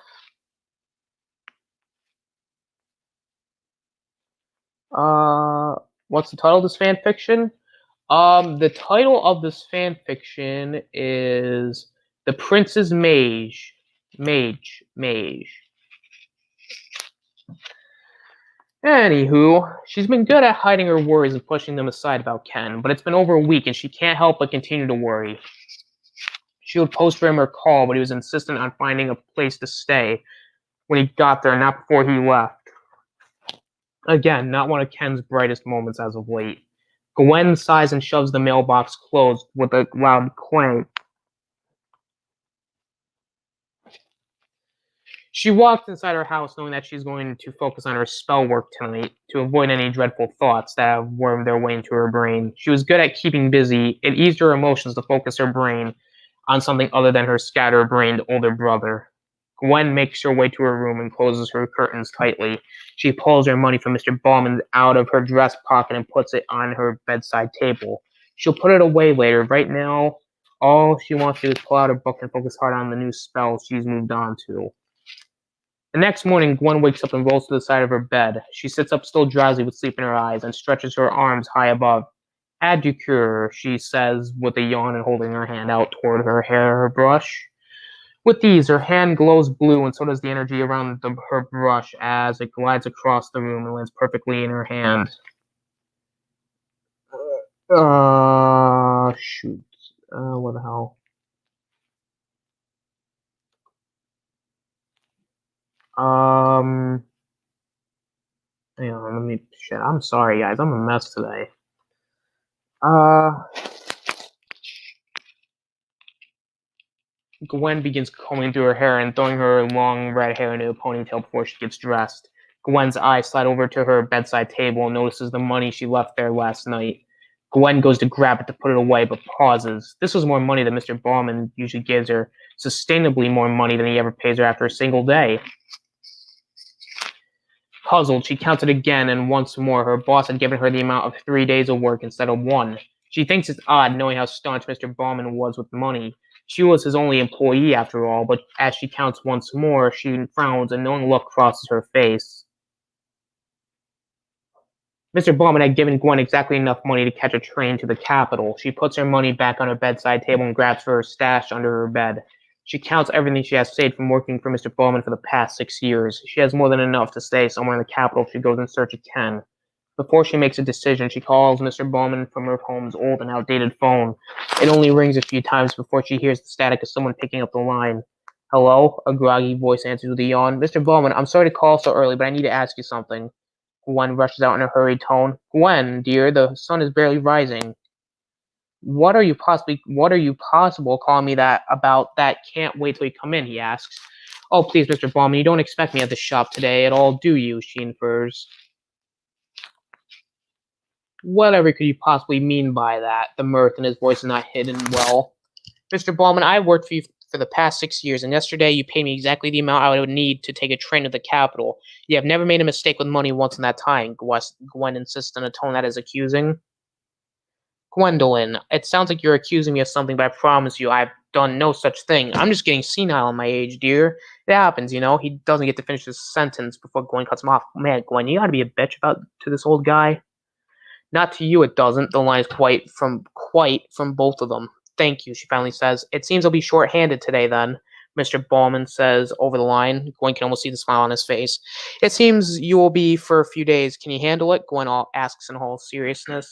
What's the title of this fan fiction? The title of this fan fiction is The Prince's Mage. Mage. Anywho, she's been good at hiding her worries and pushing them aside about Ken, but it's been over a week and she can't help but continue to worry. She would post for him or call, but he was insistent on finding a place to stay when he got there, not before he left. Again, not one of Ken's brightest moments as of late. Gwen sighs and shoves the mailbox closed with a loud clang. She walks inside her house knowing that she's going to focus on her spell work tonight to avoid any dreadful thoughts that have wormed their way into her brain. She was good at keeping busy. It eased her emotions to focus her brain on something other than her scatterbrained older brother. Gwen makes her way to her room and closes her curtains tightly. She pulls her money from Mr. Bauman out of her dress pocket and puts it on her bedside table. She'll put it away later. Right now, all she wants to do is pull out her book and focus hard on the new spells she's moved on to. The next morning, Gwen wakes up and rolls to the side of her bed. She sits up still drowsy with sleep in her eyes and stretches her arms high above. Adjure, she says with a yawn and holding her hand out toward her hair brush. With these, her hand glows blue, and so does the energy around her brush as it glides across the room and lands perfectly in her hand. Shoot. What the hell? Hang on, shit, I'm sorry, guys, I'm a mess today. Gwen begins combing through her hair and throwing her long red hair into a ponytail before she gets dressed. Gwen's eyes slide over to her bedside table and notices the money she left there last night. Gwen goes to grab it to put it away, but pauses. This was more money than Mr. Bauman usually gives her, sustainably more money than he ever pays her after a single day. Puzzled, she counted again, and once more her boss had given her the amount of 3 days of work instead of 1. She thinks it's odd, knowing how staunch Mr. Bauman was with money. She was his only employee, after all, but as she counts once more, she frowns, and a knowing look crosses her face. Mr. Bauman had given Gwen exactly enough money to catch a train to the capital. She puts her money back on her bedside table and grabs for her stash under her bed. She counts everything she has saved from working for Mr. Bauman for the past 6 years. She has more than enough to stay somewhere in the capital if she goes in search of Ken. Before she makes a decision, she calls Mr. Bauman from her home's old and outdated phone. It only rings a few times before she hears the static of someone picking up the line. Hello? A groggy voice answers with a yawn. Mr. Bauman, I'm sorry to call so early, but I need to ask you something. Gwen rushes out in a hurried tone. Gwen, dear, the sun is barely rising. What are you possible calling me that about that? Can't wait till you come in, he asks. Oh, please, Mr. Bauman, you don't expect me at the shop today at all, do you? She infers. Whatever could you possibly mean by that? The mirth in his voice is not hidden well. Mr. Bauman, I've worked for you for the past 6 years, and yesterday you paid me exactly the amount I would need to take a train to the capital. You have never made a mistake with money once in that time, Gwen insists in a tone that is accusing. Gwendolyn, it sounds like you're accusing me of something, but I promise you I've done no such thing. I'm just getting senile in my age, dear. It happens, you know. He doesn't get to finish his sentence before Gwen cuts him off. Man, Gwen, you gotta be a bitch to this old guy. Not to you, it doesn't. The line is quite from both of them. Thank you, she finally says. It seems I'll be short-handed today, then, Mr. Bauman says over the line. Gwen can almost see the smile on his face. It seems you will be for a few days. Can you handle it? Gwen asks in all seriousness.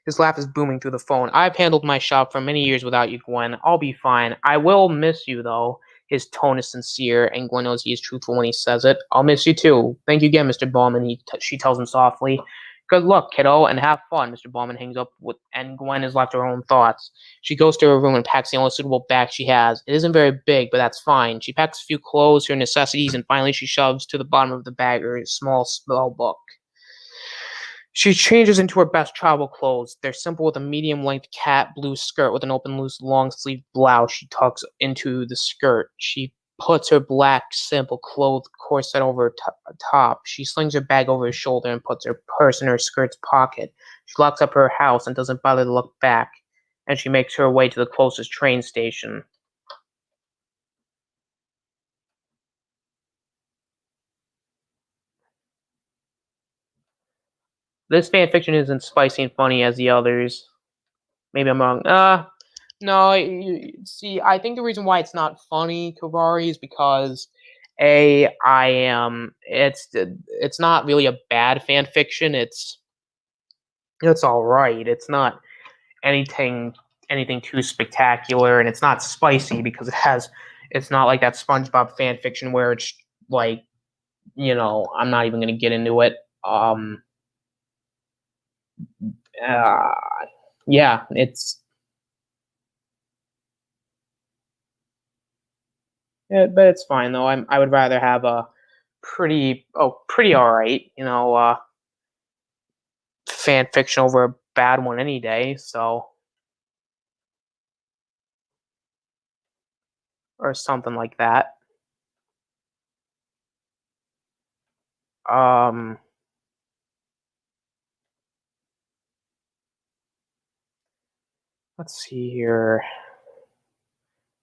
His laugh is booming through the phone. I've handled my shop for many years without you, Gwen. I'll be fine. I will miss you, though. His tone is sincere, and Gwen knows he is truthful when he says it. I'll miss you, too. Thank you again, Mr. Bauman, she tells him softly. Good luck, kiddo, and have fun. Mr. Bauman hangs up, and Gwen is left to her own thoughts. She goes to her room and packs the only suitable bag she has. It isn't very big, but that's fine. She packs a few clothes, her necessities, and finally she shoves to the bottom of the bag her small spell book. She changes into her best travel clothes. They're simple with a medium-length cat blue skirt with an open, loose, long-sleeved blouse she tucks into the skirt. She puts her black, simple clothed corset over her top. She slings her bag over her shoulder and puts her purse in her skirt's pocket. She locks up her house and doesn't bother to look back. And she makes her way to the closest train station. This fanfiction isn't spicy and funny as the others. Maybe I'm wrong. No, see, I think the reason why it's not funny, Kavari, is because it's not really a bad fan fiction. It's all right. It's not anything too spectacular, and it's not spicy because it's not like that SpongeBob fan fiction where it's like, I'm not even gonna get into it. Yeah, it's. Yeah, but it's fine though. I would rather have a pretty alright, fan fiction over a bad one any day. So, or something like that. Let's see here.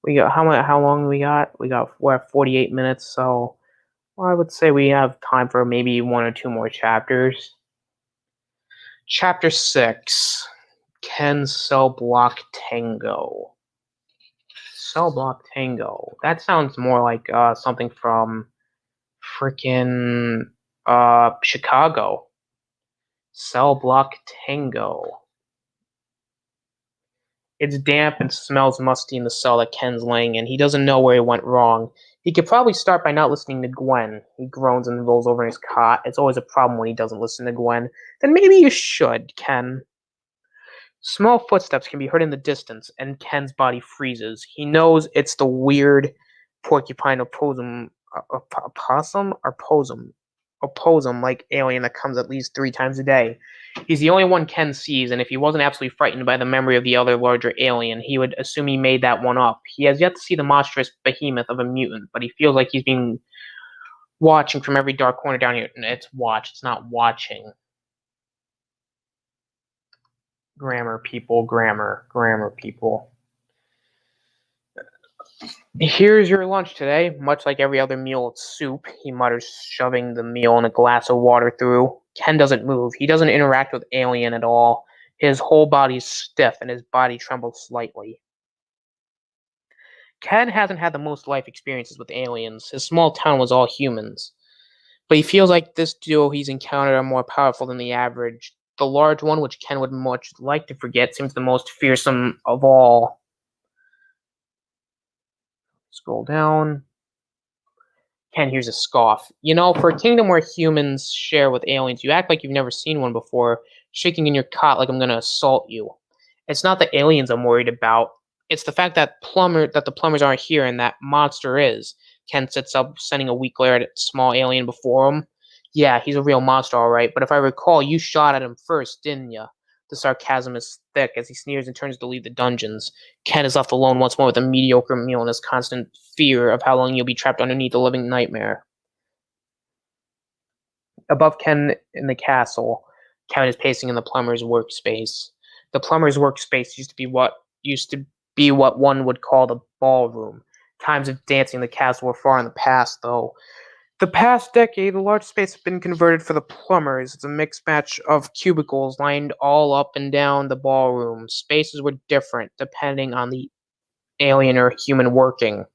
We got how long we got? We're at 48 minutes, so I would say we have time for maybe 1 or 2 more chapters. Chapter 6, Ken Cell Block Tango. Cell Block Tango. That sounds more like something from freaking Chicago. Cell Block Tango. It's damp and smells musty in the cell that Ken's laying in. He doesn't know where he went wrong. He could probably start by not listening to Gwen. He groans and rolls over in his cot. It's always a problem when he doesn't listen to Gwen. Then maybe you should, Ken. Small footsteps can be heard in the distance, and Ken's body freezes. He knows it's the weird porcupine opossum like alien that comes at least 3 times a day. He's the only one Ken sees, and if he wasn't absolutely frightened by the memory of the other larger alien, he would assume he made that one up. He has yet to see the monstrous behemoth of a mutant, but he feels like he's being watching from every dark corner down here. It's watch, it's not watching. Grammar, people, grammar, people. Here's your lunch today. Much like every other meal, it's soup, he mutters, shoving the meal in a glass of water through. Ken doesn't move. He doesn't interact with Alien at all. His whole body's stiff and his body trembles slightly. Ken hasn't had the most life experiences with aliens. His small town was all humans. But he feels like this duo he's encountered are more powerful than the average. The large one, which Ken would much like to forget, seems the most fearsome of all. Scroll down. Ken hears a scoff. You know, for a kingdom where humans share with aliens, you act like you've never seen one before, shaking in your cot like I'm gonna assault you. It's not the aliens I'm worried about. It's the fact that the plumbers aren't here and that monster is. Ken sits up, sending a weak glare at a small alien before him. Yeah, he's a real monster, all right, but if I recall, you shot at him first, didn't ya? The sarcasm is thick as he sneers and turns to leave the dungeons. Ken is left alone once more with a mediocre meal and his constant fear of how long he'll be trapped underneath a living nightmare. Above Ken in the castle, Kevin is pacing in the plumber's workspace. The plumber's workspace used to be what one would call the ballroom. Times of dancing in the castle were far in the past, though. The past decade, the large space has been converted for the plumbers. It's a mixed match of cubicles lined all up and down the ballroom. Spaces were different, depending on the alien or human working.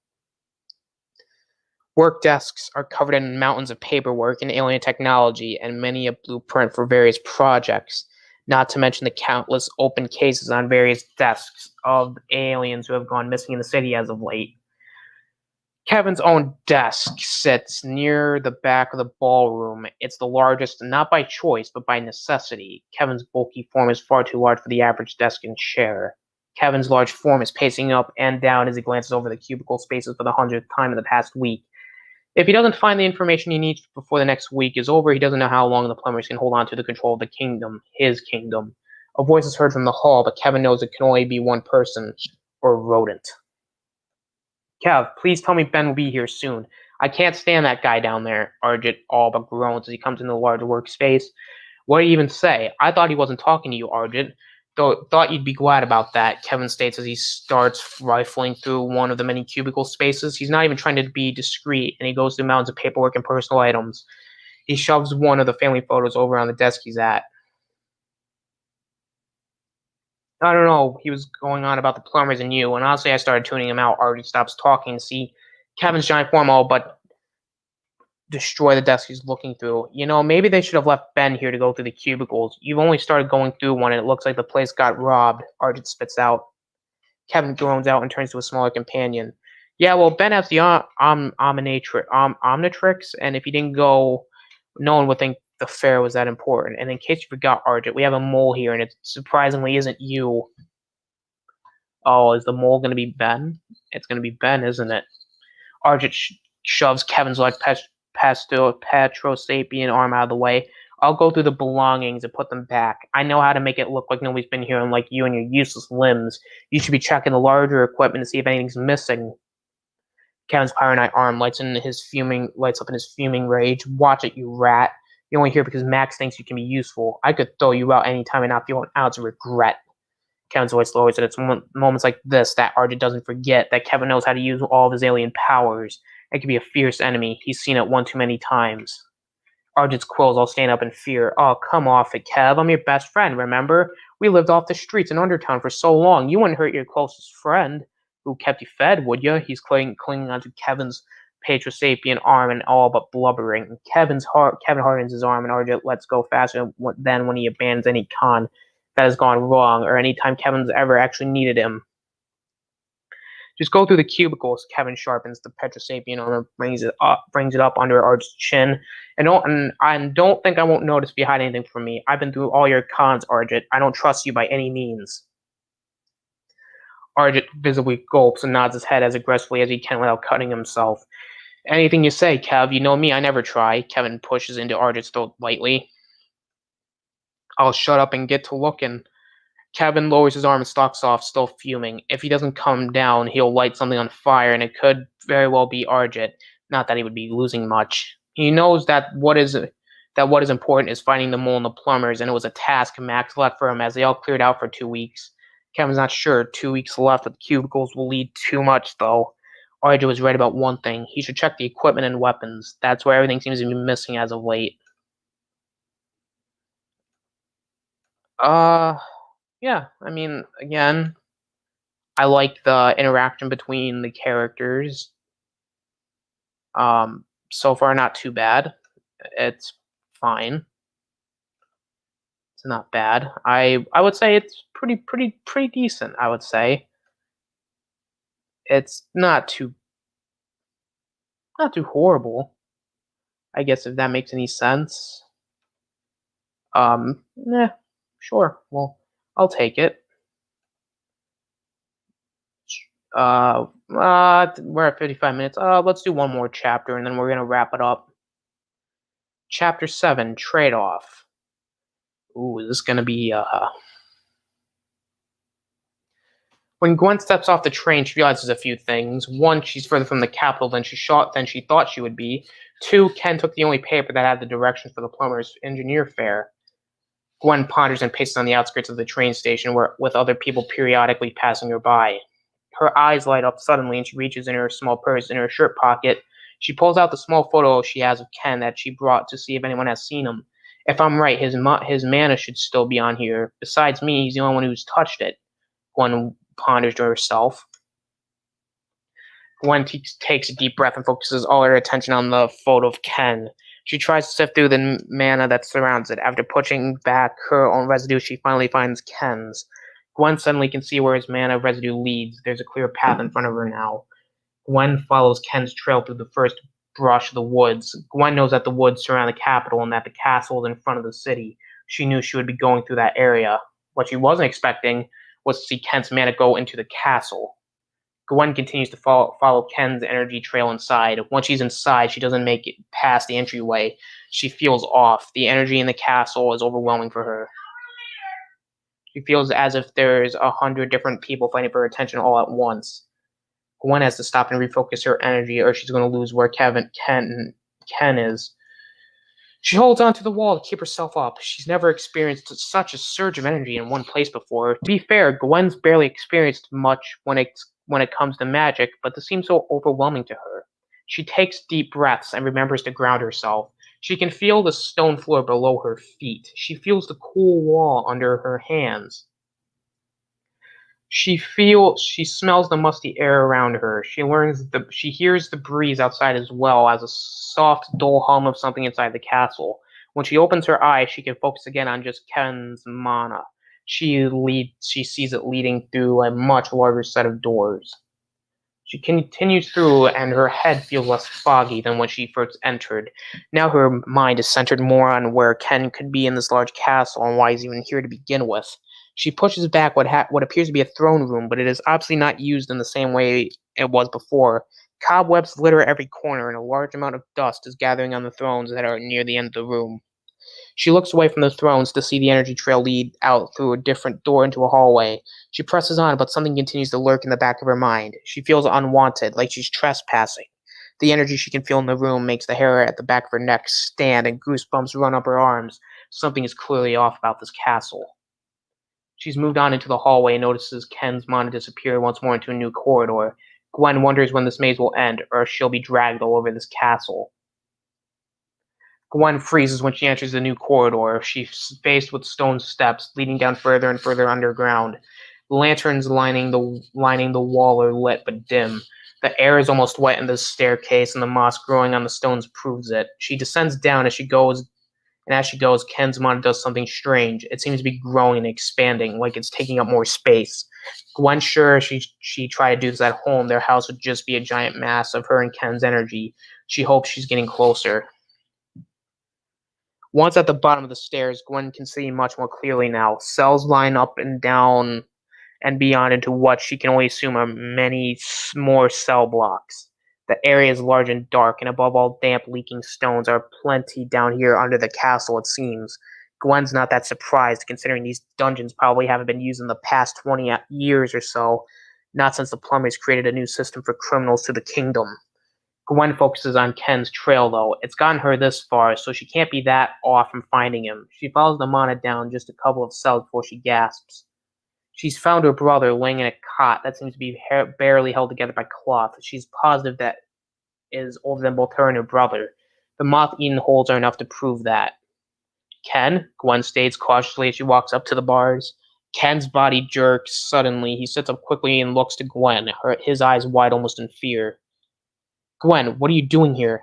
Work desks are covered in mountains of paperwork and alien technology, and many a blueprint for various projects, not to mention the countless open cases on various desks of aliens who have gone missing in the city as of late. Kevin's own desk sits near the back of the ballroom. It's the largest, not by choice, but by necessity. Kevin's bulky form is far too large for the average desk and chair. Kevin's large form is pacing up and down as he glances over the cubicle spaces for the 100th time in the past week. If he doesn't find the information he needs before the next week is over, he doesn't know how long the plumbers can hold on to the control of the kingdom, his kingdom. A voice is heard from the hall, but Kevin knows it can only be one person, or rodent. Kev, please tell me Ben will be here soon. I can't stand that guy down there, Arjit all but groans as he comes into the large workspace. What do you even say? I thought he wasn't talking to you, Arjit. Thought you'd be glad about that, Kevin states as he starts rifling through one of the many cubicle spaces. He's not even trying to be discreet, and he goes through mountains of paperwork and personal items. He shoves one of the family photos over on the desk he's at. I don't know, he was going on about the plumbers and you, and honestly I started tuning him out. Artie stops talking to see Kevin's giant form all but destroy the desk he's looking through. You know, maybe they should have left Ben here to go through the cubicles. You've only started going through one and it looks like the place got robbed, Arjit spits out. Kevin groans out and turns to a smaller companion. Yeah, well, Ben has the Omnitrix, and if he didn't go, no one would think the fair was that important. And in case you forgot, Arjit, we have a mole here, and it surprisingly isn't you. Oh, is the mole going to be Ben? It's going to be Ben, isn't it? Arjit shoves Kevin's like Patrosapien arm out of the way. I'll go through the belongings and put them back. I know how to make it look like nobody's been here, unlike you and your useless limbs. You should be checking the larger equipment to see if anything's missing. Kevin's pyronite arm lights up in his fuming rage. Watch it, you rat. You're only here because Max thinks you can be useful. I could throw you out anytime and not feel an ounce of regret. Kevin's voice lowers, and it's moments like this that Arjit doesn't forget that Kevin knows how to use all of his alien powers. It can be a fierce enemy. He's seen it one too many times. Arjit's quills all stand up in fear. Oh, come off it, Kev. I'm your best friend, remember? We lived off the streets in Undertown for so long. You wouldn't hurt your closest friend who kept you fed, would you? He's clinging onto Kevin's Patrosapien arm and all but blubbering. Kevin hardens his arm and Arjit lets go faster than when he abandons any con that has gone wrong or any time Kevin's ever actually needed him. Just go through the cubicles. Kevin sharpens the Patrosapien arm and brings it up under Arjit's chin. And don't think I won't notice if you hide anything from me. I've been through all your cons, Arjit. I don't trust you by any means. Arjit visibly gulps and nods his head as aggressively as he can without cutting himself. Anything you say, Kev. You know me, I never try. Kevin pushes into Arjit's throat lightly. I'll shut up and get to looking. Kevin lowers his arm and stalks off, still fuming. If he doesn't come down, he'll light something on fire, and it could very well be Arjit. Not that he would be losing much. He knows that what is important is finding the mole and the plumbers, and it was a task Max left for him as they all cleared out for 2 weeks. Kevin's not sure. 2 weeks left with cubicles will lead too much, though. RJ was right about one thing. He should check the equipment and weapons. That's where everything seems to be missing as of late. Yeah, I mean, again, I like the interaction between the characters. So far, not too bad. It's fine. It's not bad. I would say it's pretty decent. I would say it's not too horrible. I guess if that makes any sense. Yeah, sure. Well, I'll take it. We're at 55 minutes. Let's do one more chapter and then we're gonna wrap it up. Chapter 7, Trade-Off. Ooh, is this gonna be, When Gwen steps off the train, she realizes a few things. One, she's further from the capital than she thought she would be. Two, Ken took the only paper that had the directions for the plumber's engineer fair. Gwen ponders and paces on the outskirts of the train station, with other people periodically passing her by. Her eyes light up suddenly, and she reaches in her small purse in her shirt pocket. She pulls out the small photo she has of Ken that she brought to see if anyone has seen him. If I'm right, his mana should still be on here. Besides me, he's the only one who's touched it. Gwen ponders to herself. Gwen takes a deep breath and focuses all her attention on the photo of Ken. She tries to sift through the mana that surrounds it. After pushing back her own residue, she finally finds Ken's. Gwen suddenly can see where his mana residue leads. There's a clear path in front of her now. Gwen follows Ken's trail through the first brush of the woods. Gwen knows that the woods surround the capital and that the castle is in front of the city. She knew she would be going through that area. What she wasn't expecting was to see Ken's mana go into the castle. Gwen continues to follow Ken's energy trail inside. Once she's inside, she doesn't make it past the entryway. She feels off. The energy in the castle is overwhelming for her. She feels as if there's 100 different people fighting for her attention all at once. Gwen has to stop and refocus her energy, or she's going to lose where Ken is. She holds onto the wall to keep herself up. She's never experienced such a surge of energy in one place before. To be fair, Gwen's barely experienced much when it comes to magic, but this seems so overwhelming to her. She takes deep breaths and remembers to ground herself. She can feel the stone floor below her feet. She feels the cool wall under her hands. She smells the musty air around her. She hears the breeze outside as well as a soft, dull hum of something inside the castle. When she opens her eyes, she can focus again on just Ken's mana. She sees it leading through a much larger set of doors. She continues through, and her head feels less foggy than when she first entered. Now her mind is centered more on where Ken could be in this large castle and why he's even here to begin with. She pushes back what appears to be a throne room, but it is obviously not used in the same way it was before. Cobwebs litter every corner, and a large amount of dust is gathering on the thrones that are near the end of the room. She looks away from the thrones to see the energy trail lead out through a different door into a hallway. She presses on, but something continues to lurk in the back of her mind. She feels unwanted, like she's trespassing. The energy she can feel in the room makes the hair at the back of her neck stand, and goosebumps run up her arms. Something is clearly off about this castle. She's moved on into the hallway and notices Ken's mana disappear once more into a new corridor. Gwen wonders when this maze will end, or she'll be dragged all over this castle. Gwen freezes when she enters the new corridor. She's faced with stone steps leading down further and further underground. Lanterns lining the wall are lit but dim. The air is almost wet in the staircase, and the moss growing on the stones proves it. She descends down as she goes, Ken's mana does something strange. It seems to be growing and expanding, like it's taking up more space. Gwen's sure she tried to do this at home, their house would just be a giant mass of her and Ken's energy. She hopes she's getting closer. Once at the bottom of the stairs, Gwen can see much more clearly now. Cells line up and down and beyond into what she can only assume are many more cell blocks. The area is large and dark, and above all, damp, leaking stones are plenty down here under the castle, it seems. Gwen's not that surprised, considering these dungeons probably haven't been used in the past 20 years or so, not since the plumbers created a new system for criminals to the kingdom. Gwen focuses on Ken's trail, though. It's gotten her this far, so she can't be that off from finding him. She follows the Mana down just a couple of cells before she gasps. She's found her brother laying in a cot that seems to be barely held together by cloth. She's positive that is older than both her and her brother. The moth-eaten holes are enough to prove that. Ken, Gwen states cautiously as she walks up to the bars. Ken's body jerks suddenly. He sits up quickly and looks to Gwen, his eyes wide almost in fear. Gwen, what are you doing here?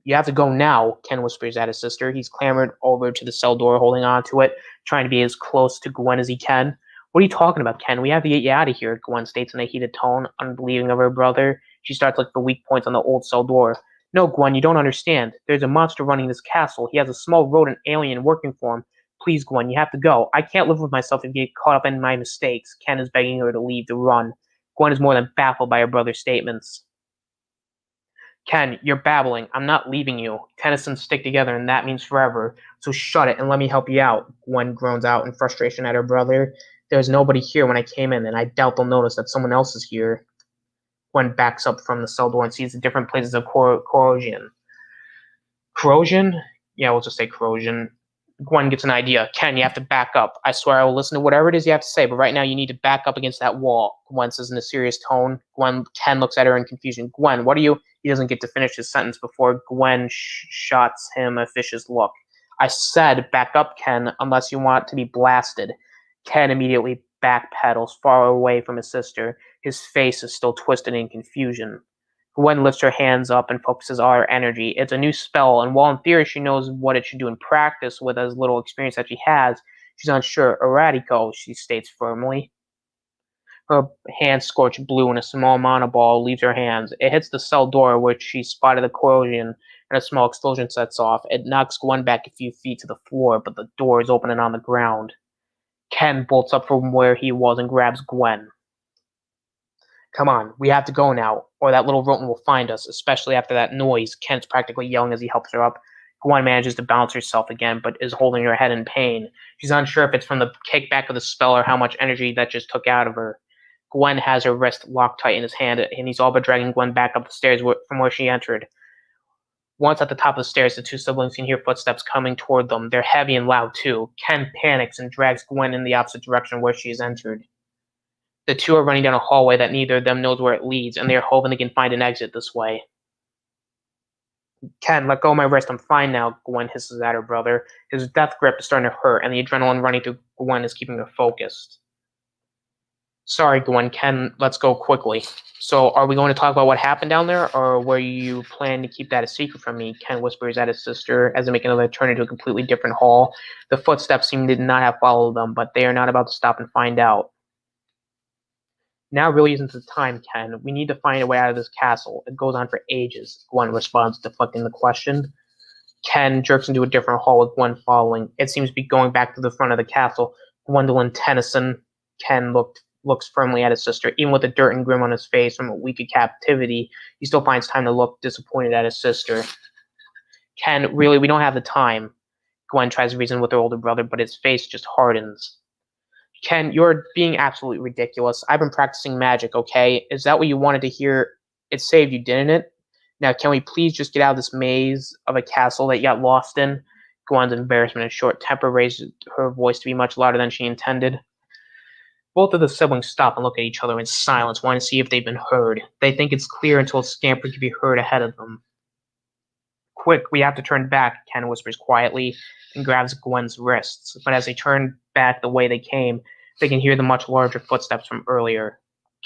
You have to go now, Ken whispers at his sister. He's clambered over to the cell door, holding on to it, trying to be as close to Gwen as he can. What are you talking about, Ken? We have to get you out of here, Gwen states in a heated tone, unbelieving of her brother. She starts looking for weak points on the old cell door. No, Gwen, you don't understand. There's a monster running this castle. He has a small rodent alien working for him. Please, Gwen, you have to go. I can't live with myself if you get caught up in my mistakes. Ken is begging her to leave, to run. Gwen is more than baffled by her brother's statements. Ken, you're babbling. I'm not leaving you. Tennyson stick together, and that means forever. So shut it and let me help you out. Gwen groans out in frustration at her brother. There's nobody here when I came in, and I doubt they'll notice that someone else is here. Gwen backs up from the cell door and sees the different places of corrosion. Corrosion? Yeah, we'll just say corrosion. Gwen gets an idea. Ken, you have to back up. I swear I will listen to whatever it is you have to say, but right now you need to back up against that wall, Gwen says in a serious tone. Ken looks at her in confusion. Gwen, what are you? He doesn't get to finish his sentence before Gwen shots him a vicious look. I said back up, Ken, unless you want to be blasted. Ken immediately backpedals far away from his sister. His face is still twisted in confusion. Gwen lifts her hands up and focuses all her energy. It's a new spell, and while in theory she knows what it should do in practice with as little experience that she has, she's unsure. Erratico, she states firmly. Her hands scorch blue and a small mana ball leaves her hands. It hits the cell door where she spotted the corrosion and a small explosion sets off. It knocks Gwen back a few feet to the floor, but the door is open and on the ground. Ken bolts up from where he was and grabs Gwen. Come on, we have to go now, or that little rodent will find us, especially after that noise. Ken's practically yelling as he helps her up. Gwen manages to balance herself again, but is holding her head in pain. She's unsure if it's from the kickback of the spell or how much energy that just took out of her. Gwen has her wrist locked tight in his hand, and he's all but dragging Gwen back up the stairs from where she entered. Once at the top of the stairs, the two siblings can hear footsteps coming toward them. They're heavy and loud, too. Ken panics and drags Gwen in the opposite direction where she has entered. The two are running down a hallway that neither of them knows where it leads, and they are hoping they can find an exit this way. Ken, let go of my wrist. I'm fine now, Gwen hisses at her brother. His death grip is starting to hurt, and the adrenaline running through Gwen is keeping her focused. Sorry, Gwen. Ken, let's go quickly. So, are we going to talk about what happened down there, or were you planning to keep that a secret from me? Ken whispers at his sister as they make another turn into a completely different hall. The footsteps seem to not have followed them, but they are not about to stop and find out. Now really isn't the time, Ken. We need to find a way out of this castle. It goes on for ages, Gwen responds, deflecting the question. Ken jerks into a different hall with Gwen following. It seems to be going back to the front of the castle. Gwendolyn, Tennyson. Ken looks firmly at his sister. Even with the dirt and grim on his face from a week of captivity, he still finds time to look disappointed at his sister. Ken, really, we don't have the time. Gwen tries to reason with her older brother, but his face just hardens. Ken, you're being absolutely ridiculous. I've been practicing magic, okay? Is that what you wanted to hear? It saved you, didn't it? Now, can we please just get out of this maze of a castle that you got lost in? Gwen's embarrassment and short temper raised her voice to be much louder than she intended. Both of the siblings stop and look at each other in silence, wanting to see if they've been heard. They think it's clear until a scamper can be heard ahead of them. Quick, we have to turn back, Ken whispers quietly and grabs Gwen's wrists. But as they turn back the way they came, they can hear the much larger footsteps from earlier.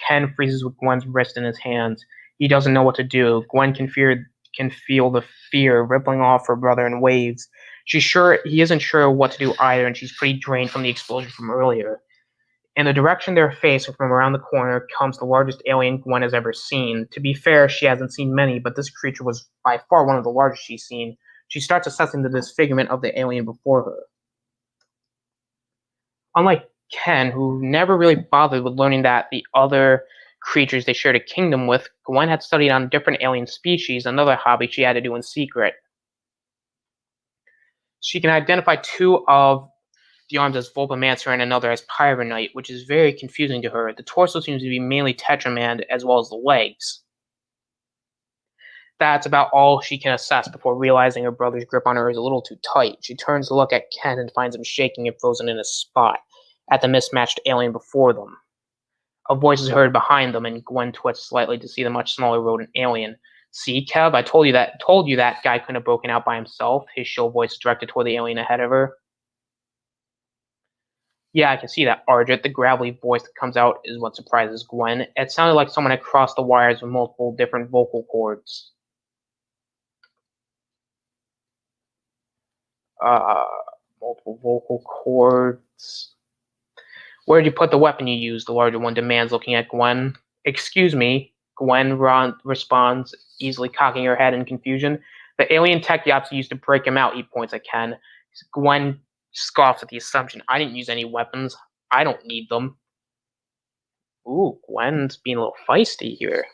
Ken freezes with Gwen's wrist in his hands. He doesn't know what to do. Gwen can feel the fear rippling off her brother in waves. He isn't sure what to do either, and she's pretty drained from the explosion from earlier. In the direction they're facing from around the corner comes the largest alien Gwen has ever seen. To be fair, she hasn't seen many, but this creature was by far one of the largest she's seen. She starts assessing the disfigurement of the alien before her. Unlike Ken, who never really bothered with learning that the other creatures they shared a kingdom with, Gwen had studied on different alien species, another hobby she had to do in secret. She can identify two of the arms as Vulpamancer and another as Pyronite, which is very confusing to her. The torso seems to be mainly Tetramand as well as the legs. That's about all she can assess before realizing her brother's grip on her is a little too tight. She turns to look at Ken and finds him shaking and frozen in a spot at the mismatched alien before them. A voice is heard behind them, and Gwen twitched slightly to see the much smaller rodent alien. See, Kev, I told you that guy couldn't have broken out by himself. His shrill voice directed toward the alien ahead of her. Yeah, I can see that, Argent. The gravelly voice that comes out is what surprises Gwen. It sounded like someone had crossed the wires with multiple different vocal cords. Uh, Multiple vocal cords. Where did you put the weapon you used? The larger one demands, looking at Gwen. Excuse me, Gwen responds, easily cocking her head in confusion. The alien tech Yapsi used to break him out, he points at Ken. Gwen scoffs at the assumption. I didn't use any weapons. I don't need them. Ooh, Gwen's being a little feisty here.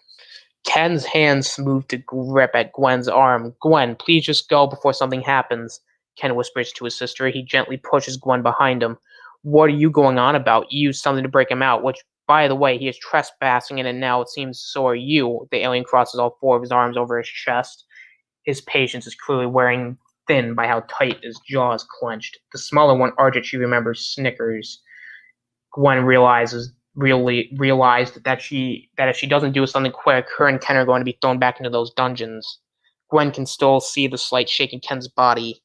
Ken's hands move to grip at Gwen's arm. Gwen, please just go before something happens, Ken whispers to his sister. He gently pushes Gwen behind him. What are you going on about? You used something to break him out, which, by the way, he is trespassing in, and now it seems so are you. The alien crosses all four of his arms over his chest. His patience is clearly wearing thin by how tight his jaw is clenched. The smaller one, Argent, she remembers, snickers. Gwen realized that if she doesn't do something quick, her and Ken are going to be thrown back into those dungeons. Gwen can still see the slight shake in Ken's body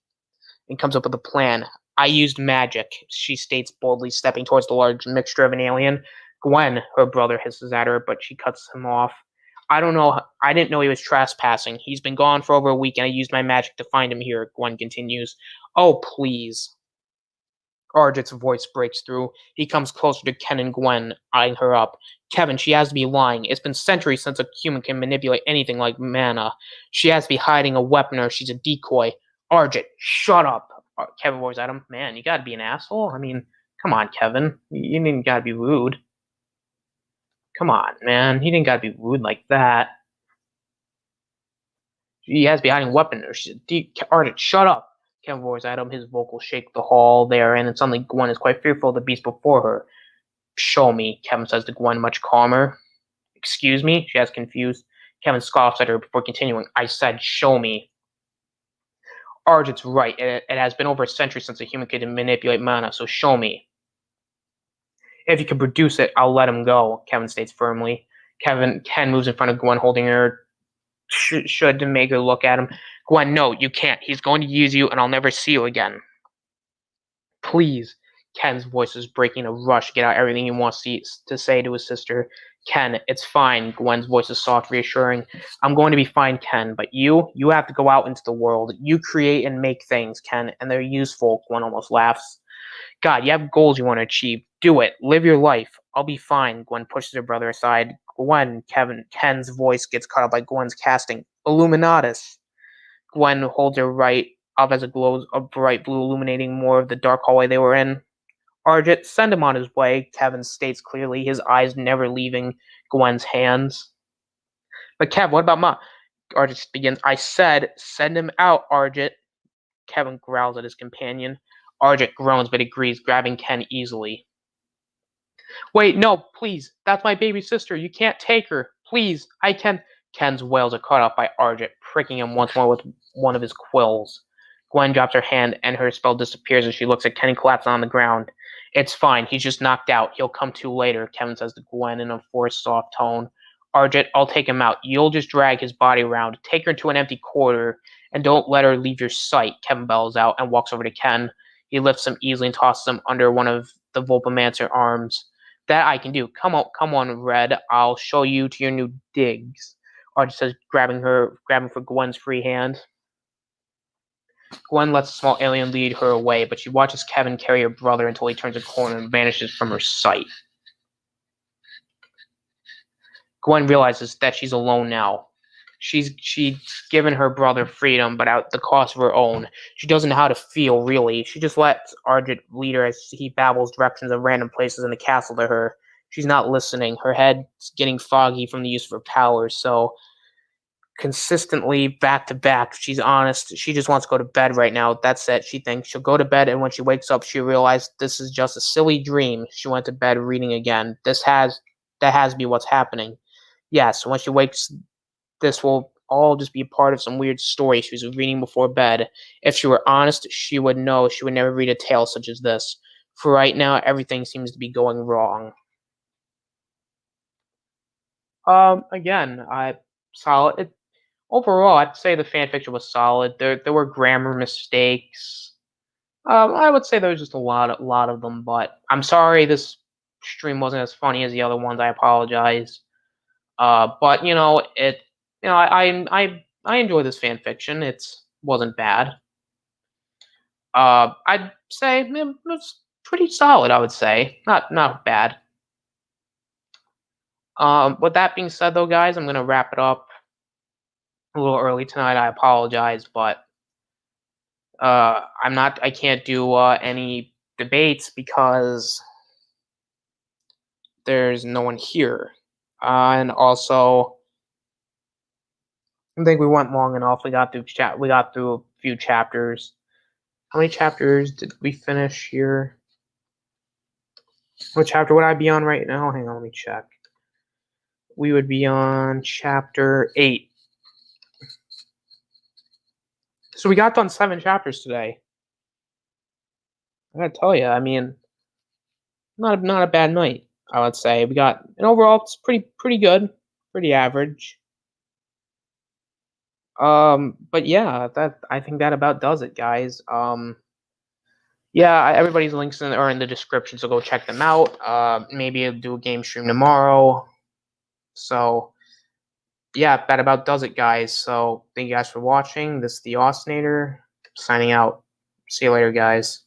and comes up with a plan. I used magic, she states boldly, stepping towards the large mixture of an alien. Gwen, her brother hisses at her, but she cuts him off. I didn't know he was trespassing. He's been gone for over a week, and I used my magic to find him here, Gwen continues. Oh, please. Argent's voice breaks through. He comes closer to Ken and Gwen, eyeing her up. Kevin, she has to be lying. It's been centuries since a human can manipulate anything like mana. She has to be hiding a weapon or she's a decoy. Argent, shut up. Kevin roars at him. Man, you gotta be an asshole. I mean, come on, Kevin. You didn't gotta be rude. Come on, man. You didn't gotta be rude like that. She has to be hiding a weapon or she's a decoy. Argent, shut up. Kevin roars at him. His vocals shake the hall there, and suddenly Gwen is quite fearful of the beast before her. Show me, Kevin says to Gwen, much calmer. Excuse me? She asks, confused. Kevin scoffs at her before continuing. I said, show me. Argent's right. It has been over a century since a human could manipulate mana, so show me. If you can produce it, I'll let him go, Kevin states firmly. Ken moves in front of Gwen, holding her should to make her look at him. Gwen, no, you can't. He's going to use you, and I'll never see you again. Please. Ken's voice is breaking a rush to get out everything he wants to say to his sister. Ken, it's fine. Gwen's voice is soft, reassuring. I'm going to be fine, Ken, but you have to go out into the world. You create and make things, Ken, and they're useful. Gwen almost laughs. God, you have goals you want to achieve. Do it. Live your life. I'll be fine. Gwen pushes her brother aside. Ken's voice gets caught up by Gwen's casting. Illuminatus. Gwen holds her right up as it glows a bright blue, illuminating more of the dark hallway they were in. Argent, send him on his way, Kevin states clearly, his eyes never leaving Gwen's hands. But Kev, what about Ma? Argent begins. I said, send him out, Argent. Kevin growls at his companion. Argent groans but agrees, grabbing Ken easily. Wait, no, please. That's my baby sister. You can't take her. Please, I can. Ken's wails are cut off by Argent, pricking him once more with one of his quills. Gwen drops her hand and her spell disappears as she looks at Ken collapsing on the ground. It's fine. He's just knocked out. He'll come to later, Kevin says to Gwen in a forced, soft tone. Argent, I'll take him out. You'll just drag his body around. Take her to an empty corridor, and don't let her leave your sight, Kevin bells out and walks over to Ken. He lifts him easily and tosses him under one of the Vulpamancer arms. That I can do. Come on, Red. I'll show you to your new digs. Argent says, grabbing for Gwen's free hand. Gwen lets the small alien lead her away, but she watches Kevin carry her brother until he turns a corner and vanishes from her sight. Gwen realizes that she's alone now. She's given her brother freedom, but at the cost of her own. She doesn't know how to feel, really. She just lets Argent lead her as he babbles directions of random places in the castle to her. She's not listening. Her head's getting foggy from the use of her powers, so consistently back to back. She's honest. She just wants to go to bed right now. That's it. She thinks she'll go to bed, and when she wakes up, she realizes this is just a silly dream. She went to bed reading again. That has to be what's happening. Yes, when she wakes, this will all just be part of some weird story she was reading before bed. If she were honest, she would know she would never read a tale such as this. For right now, everything seems to be going wrong. Again, solid. Overall, I'd say the fanfiction was solid. There were grammar mistakes. I would say there was just a lot of them, but I'm sorry this stream wasn't as funny as the other ones. I apologize. But I enjoy this fan fiction. It wasn't bad. I'd say it was pretty solid. I would say not bad. With that being said, though, guys, I'm gonna wrap it up a little early tonight. I apologize, but I can't do any debates because there's no one here, and also I think we went long enough. We got through a few chapters. How many chapters did we finish here? What chapter would I be on right now? Hang on, let me check. We would be on chapter 8. So we got done 7 chapters today. I gotta tell you, I mean, not a bad night. I would say we got, and overall it's pretty good, pretty average. But yeah, I think that about does it, guys. Yeah, everybody's links are in the description, so go check them out. Maybe I'll do a game stream tomorrow. So yeah, that about does it, guys. So thank you guys for watching. This is the Austinator signing out. See you later, guys.